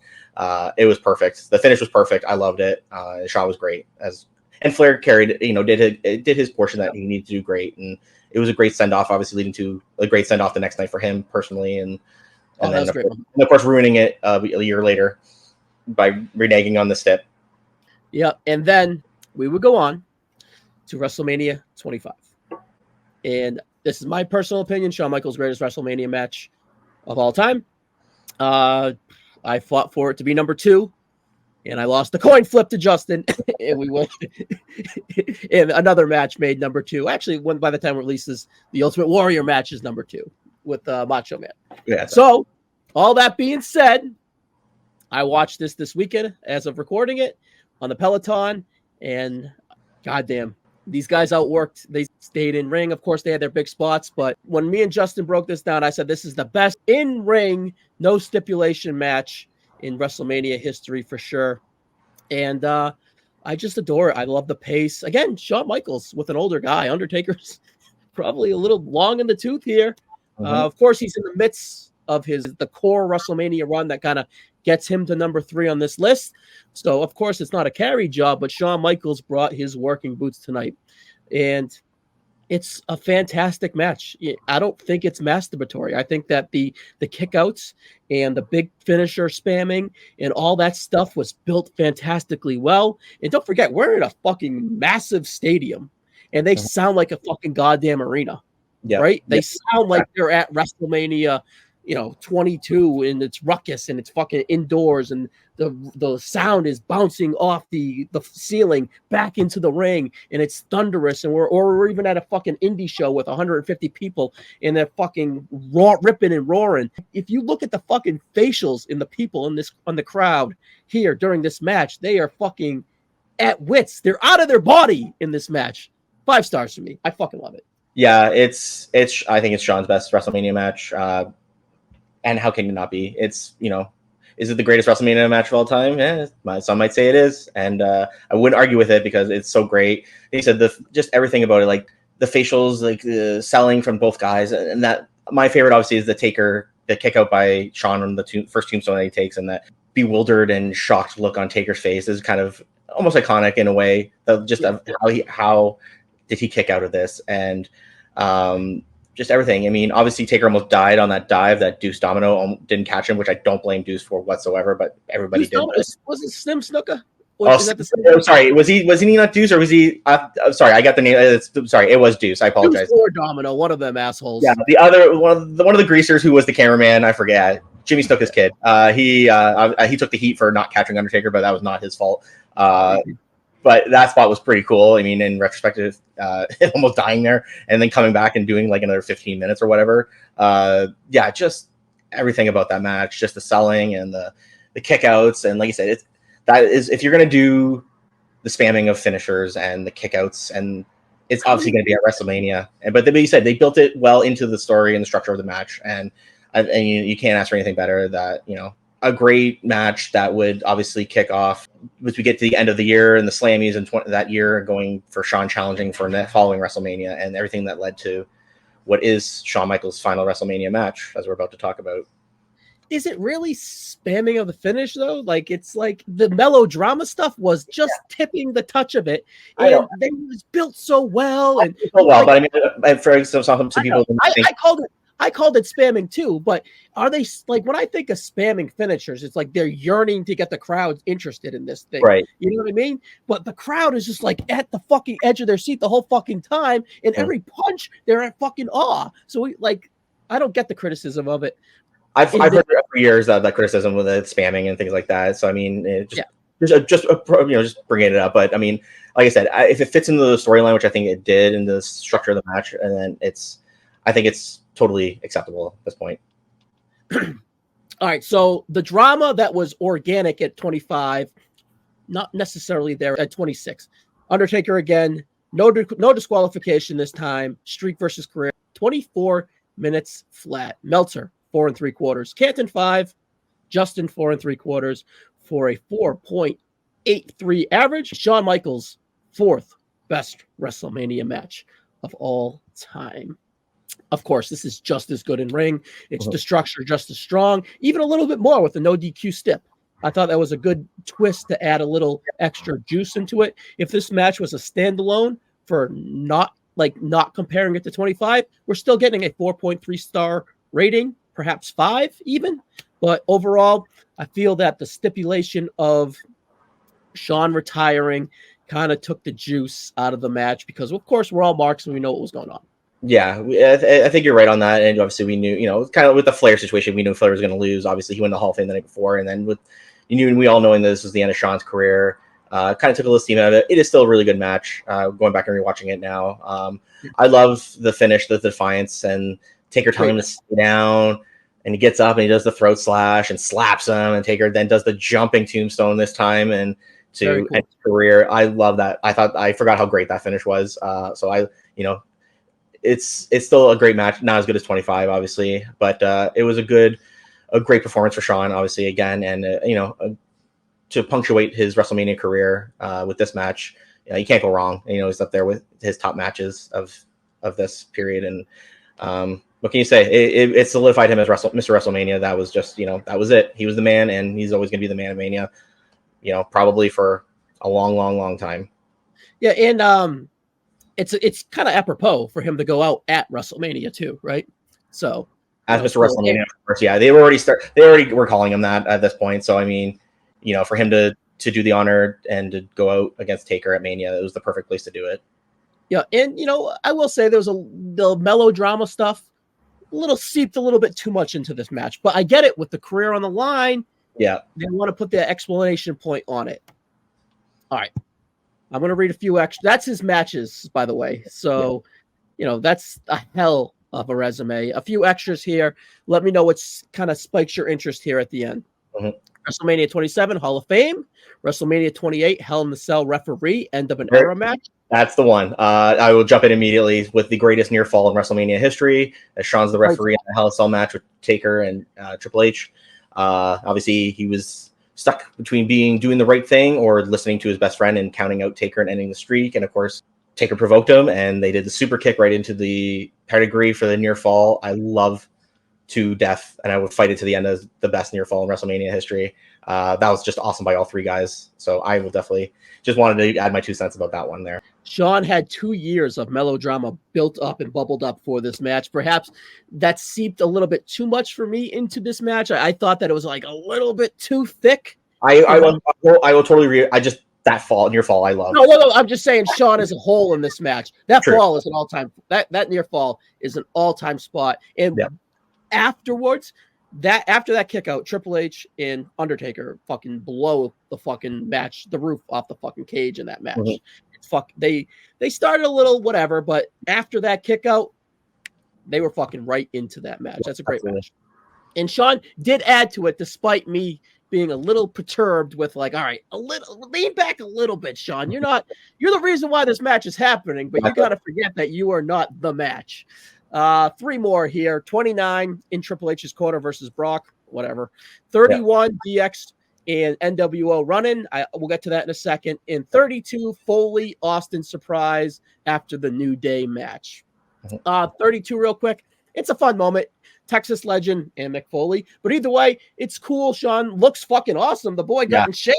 it was perfect. The finish was perfect. I loved it. Shawn was great, and Flair carried did his portion that he needed to do great, and it was a great send off, obviously leading to a great send off the next night for him personally, and then of course ruining it a year later by reneging on the stip. Yeah, and then we would go on to WrestleMania 25. And this is my personal opinion, Shawn Michaels' greatest WrestleMania match of all time. I fought for it to be number 2, and I lost the coin flip to Justin, and we went. And another match made number 2. Actually, when by the time it releases, the Ultimate Warrior match is number 2 with Macho Man. Yeah. So, all that being said, I watched this weekend as of recording it on the Peloton, and goddamn, these guys outworked. They stayed in ring. Of course, they had their big spots, but when me and Justin broke this down, I said this is the best in-ring, no stipulation match in WrestleMania history for sure. And I just adore it. I love the pace. Again, Shawn Michaels with an older guy. Undertaker's probably a little long in the tooth here. Of course, he's in the midst of the core WrestleMania run that kind of gets him to number 3 on this list. So, of course, it's not a carry job, but Shawn Michaels brought his working boots tonight. And it's a fantastic match. I don't think it's masturbatory. I think that the kickouts and the big finisher spamming and all that stuff was built fantastically well. And don't forget, we're in a fucking massive stadium, and they sound like a fucking goddamn arena. Yeah. Right? They sound like they're at WrestleMania 22, and it's ruckus, and it's fucking indoors, and the sound is bouncing off the ceiling back into the ring, and it's thunderous, and we're even at a fucking indie show with 150 people, and they're fucking ripping and roaring. If you look at the fucking facials in the people on the crowd here during this match, they are fucking at wits. They're out of their body in this match. 5 stars for me. I fucking love it. Yeah, it's I think it's Shawn's best WrestleMania match. And how can it not be? It's, is it the greatest WrestleMania match of all time? Yeah, some might say it is. And I wouldn't argue with it because it's so great. He said just everything about it, like the facials, like the selling from both guys. And that my favorite, obviously, is the kick out by Shawn on the first tombstone that he takes. And that bewildered and shocked look on Taker's face is kind of almost iconic in a way. How did he kick out of this? And just everything. I mean, obviously Taker almost died on that dive. That Deuce Domino didn't catch him, which I don't blame Deuce for whatsoever. But everybody did. Was it Slim Snooker? Sorry. Was he not Deuce, or was he? Sorry, I got the name. Sorry, it was Deuce. I apologize. Deuce or Domino, one of them assholes. Yeah, the other one of the greasers who was the cameraman. I forget. Jimmy Snuka's kid. He took the heat for not catching Undertaker, but that was not his fault. But that spot was pretty cool. I mean, in retrospect, almost dying there and then coming back and doing like another 15 minutes or whatever. Yeah, just everything about that match, just the selling and the kickouts. And like I said, if you're going to do the spamming of finishers and the kickouts, and it's obviously going to be at WrestleMania. But you said they built it well into the story and the structure of the match. And you can't ask for anything better. That, a great match that would obviously kick off as we get to the end of the year and the Slammies in that year, going for Shawn challenging for the following WrestleMania, and everything that led to what is Shawn Michaels' final WrestleMania match, as we're about to talk about. Is it really spamming of the finish though? Like, it's like the melodrama stuff was just tipping the touch of it, and it was built so well. And so well, but I mean, for some people, I I called it spamming too, but are they like when I think of spamming finishers, it's like they're yearning to get the crowd interested in this thing. Right. You know what I mean? But the crowd is just like at the fucking edge of their seat the whole fucking time. And every punch, they're at fucking awe. So I don't get the criticism of it. I've heard for years that criticism with it spamming and things like that. So I mean, just bringing it up. But I mean, like I said, if it fits into the storyline, which I think it did, in the structure of the match, and then I think it's totally acceptable at this point. All right, so the drama that was organic at 25, not necessarily there at 26. Undertaker again, no disqualification this time. Streak versus career, 24 minutes flat. Meltzer 4 3/4. Canton 5, Justin 4 3/4 for a 4.83 average. Shawn Michaels, 4th best WrestleMania match of all time. Of course, this is just as good in ring. It's the structure just as strong, even a little bit more with the no DQ stip. I thought that was a good twist to add a little extra juice into it. If this match was a standalone for not comparing it to 25, we're still getting a 4.3 star rating, perhaps 5 even. But overall, I feel that the stipulation of Shawn retiring kind of took the juice out of the match because, of course, we're all marks and we know what was going on. Yeah, I think you're right on that. And obviously we knew, kind of with the Flair situation, we knew Flair was going to lose. Obviously he won the Hall of Fame the night before. And then we all knowing that this was the end of Shawn's career, kind of took a little steam out of it. It is still a really good match. Going back and rewatching it now. I love the finish, the defiance, and Taker telling him to sit down, and he gets up and he does the throat slash and slaps him, and Taker then does the jumping tombstone this time and to end his career. I love that. I forgot how great that finish was. It's still a great match, not as good as 25, obviously, but it was a great performance for Shawn, obviously, again, and to punctuate his WrestleMania career with this match, you can't go wrong. He's up there with his top matches of this period, and what can you say? It solidified him as Mr. WrestleMania. That was just, that was it. He was the man, and he's always going to be the man of Mania, probably for a long, long, long time. Yeah, and it's kind of apropos for him to go out at WrestleMania too, right? So as Mr. WrestleMania, of course, yeah, they already were calling him that at this point. So I mean, for him to do the honor and to go out against Taker at Mania, it was the perfect place to do it. Yeah, and I will say there was the melodrama stuff seeped a little bit too much into this match, but I get it with the career on the line. Yeah, they want to put the explanation point on it. All right. I'm going to read a few extra. That's his matches, by the way. So, that's a hell of a resume. A few extras here. Let me know what's kind of spikes your interest here at the end. WrestleMania 27, Hall of Fame. WrestleMania 28, Hell in the Cell referee, end of an era match. That's the one. I will jump in immediately with the greatest near fall in WrestleMania history, as Shawn's the referee in the Hell in the Cell match with Taker and Triple H. Obviously, he was stuck between doing the right thing or listening to his best friend and counting out Taker and ending the streak. And of course, Taker provoked him, and they did the super kick right into the pedigree for the near fall. I love to death, and I would fight it to the end as the best near fall in WrestleMania history. That was just awesome by all three guys. So I will definitely just wanted to add my 2 cents about that one there. Shawn had 2 years of melodrama built up and bubbled up for this match. Perhaps that seeped a little bit too much for me into this match. I thought that it was like a little bit too thick. I will totally agree. That fall, near fall, I love. No. I'm just saying Shawn as a whole in this match. That fall is an all-time. That near fall is an all-time spot. And afterwards, after that kick out, Triple H and Undertaker fucking blow the fucking match, the roof off the fucking cage in that match. They started a little whatever, but after that kick out, they were fucking right into that match. That's a great match. And Shawn did add to it, despite me being a little perturbed with all right, lean back a little bit, Shawn. You're the reason why this match is happening, but you got to forget that you are not the match. 3 more here. 29 in Triple H's corner versus Brock, whatever. 31 DX and NWO running. We'll get to that in a second. In 32, Foley Austin surprise after the New Day match. 32 real quick. It's a fun moment. Texas legend and Mick Foley. But either way, it's cool. Shawn looks fucking awesome. The boy got in shape.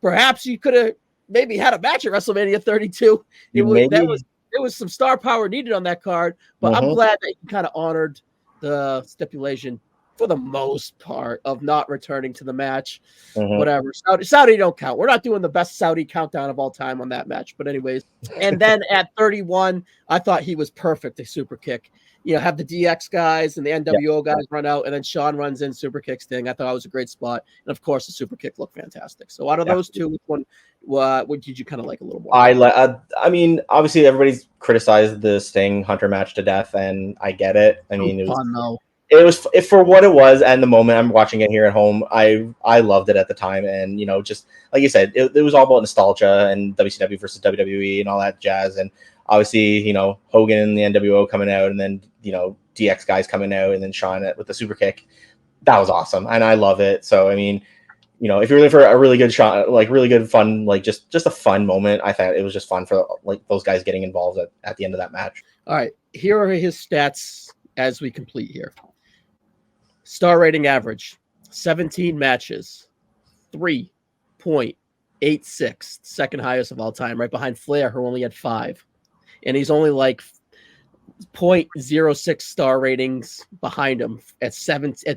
Perhaps you could have maybe had a match at WrestleMania 32. There was some star power needed on that card, but I'm glad that he kind of honored the stipulation for the most part of not returning to the match. Mhm. Whatever. Saudi don't count. We're not doing the best Saudi countdown of all time on that match. But anyways, and then at 31, I thought he was perfect. The super kick. Have the DX guys and the NWO guys run out, and then Shawn runs in, super kick Sting. I thought it was a great spot, and of course the super kick looked fantastic. So out of those two, which one? What did you kind of like a little more? I mean, obviously everybody's criticized the Sting Hunter match to death, and I get it. I mean, it was for what it was, and the moment I'm watching it here at home, I loved it at the time, and just like you said, it was all about nostalgia and WCW versus WWE and all that jazz, and obviously Hogan and the NWO coming out, and then DX guys coming out, and then Shawn with the super kick. That was awesome, and I love it. So I mean, if you're looking for a really good shot, like really good fun, like just a fun moment, I thought it was just fun for like those guys getting involved at the end of that match. All right, here are his stats as we complete here. Star rating average, 17 matches, 3.86, second highest of all time, right behind Flair, who only had 5. And he's only like 0.06 star ratings behind him at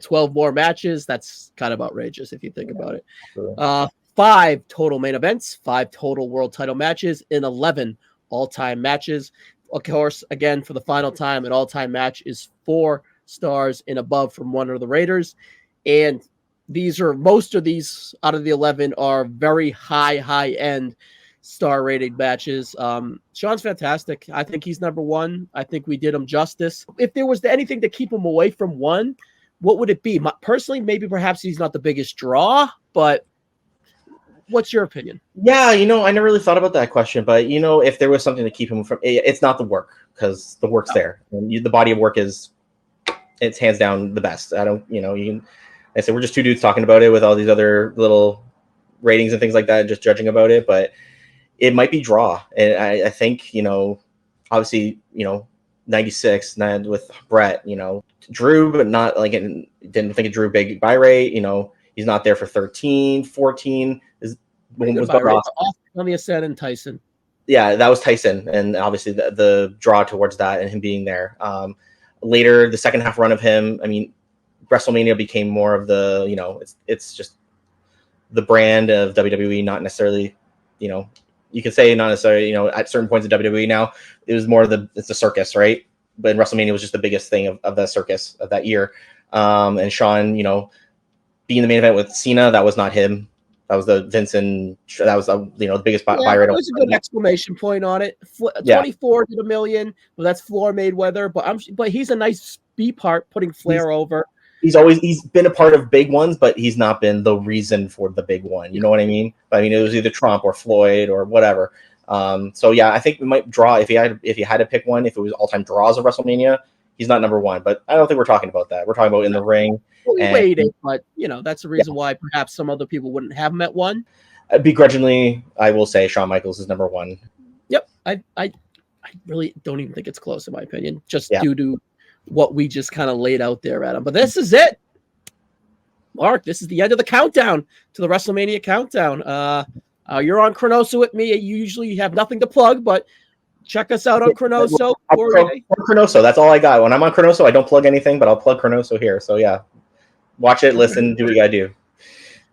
12 more matches. That's kind of outrageous if you think about it. Sure. 5 total main events, 5 total world title matches, and 11 all-time matches. Of course, again, for the final time, an all-time match is 4 stars and above from one of the Raiders. And most of these out of the 11 are very high end star rated matches. Shawn's fantastic. I think he's number 1. I think we did him justice. If there was anything to keep him away from 1, what would it be? Personally, maybe perhaps he's not the biggest draw, but what's your opinion? Yeah, I never really thought about that question, but if there was something to keep him from, it's not the work, because the work's there, and the body of work it's hands down the best. I don't, I said we're just two dudes talking about it with all these other little ratings and things like that, and just judging about it, but it might be draw. And I think, obviously, 96 with Brett, Drew, but not like, didn't think of Drew big buy rate. He's not there for 13, 14 was on the ascent and Tyson. Yeah, that was Tyson, and obviously the draw towards that and him being there. Later, the second half run of him, I mean, WrestleMania became more of the, it's just the brand of WWE, not necessarily, you could say not necessarily, at certain points of WWE now, it was more it's a circus, right? But WrestleMania was just the biggest thing of the circus of that year. And Shawn, being the main event with Cena, that was not him. That was the Vincent. That was the biggest buy rate. There's a good exclamation point on it. 24 to the million. Well, that's Floor Mayweather, but he's a nice B part, putting Flair over. He's been a part of big ones, but he's not been the reason for the big one. You know what I mean? But I mean, it was either Trump or Floyd or whatever. So yeah, I think we might draw if you had to pick one. If it was all time draws of WrestleMania, he's not number 1. But I don't think we're talking about that. We're talking about in the ring. Well, we waited, but that's the reason why perhaps some other people wouldn't have him at 1. Begrudgingly, I will say Shawn Michaels is number 1. Yep, I really don't even think it's close in my opinion, just due to what we just kind of laid out there at him. But this is it, Mark. This is the end of the countdown to the WrestleMania countdown. You're on ChroNoSo with me. You usually have nothing to plug, but check us out on ChroNoSo. ChroNoSo, that's all I got. When I'm on ChroNoSo, I don't plug anything, but I'll plug ChroNoSo here. So yeah, watch it, listen, do what you gotta do.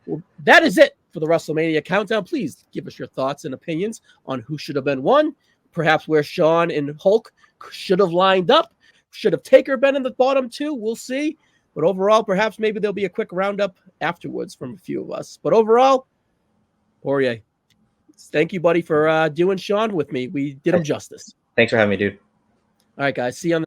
Well, that is it for the WrestleMania countdown. Please give us your thoughts and opinions on who should have been 1, perhaps where Shawn and Hulk should have lined up. Should have Taker been in the bottom 2? We'll see. But overall, perhaps maybe there'll be a quick roundup afterwards from a few of us. But overall, Poirier, thank you, buddy, for doing Shawn with me. We did him justice. Thanks for having me, dude. All right, guys. See you on the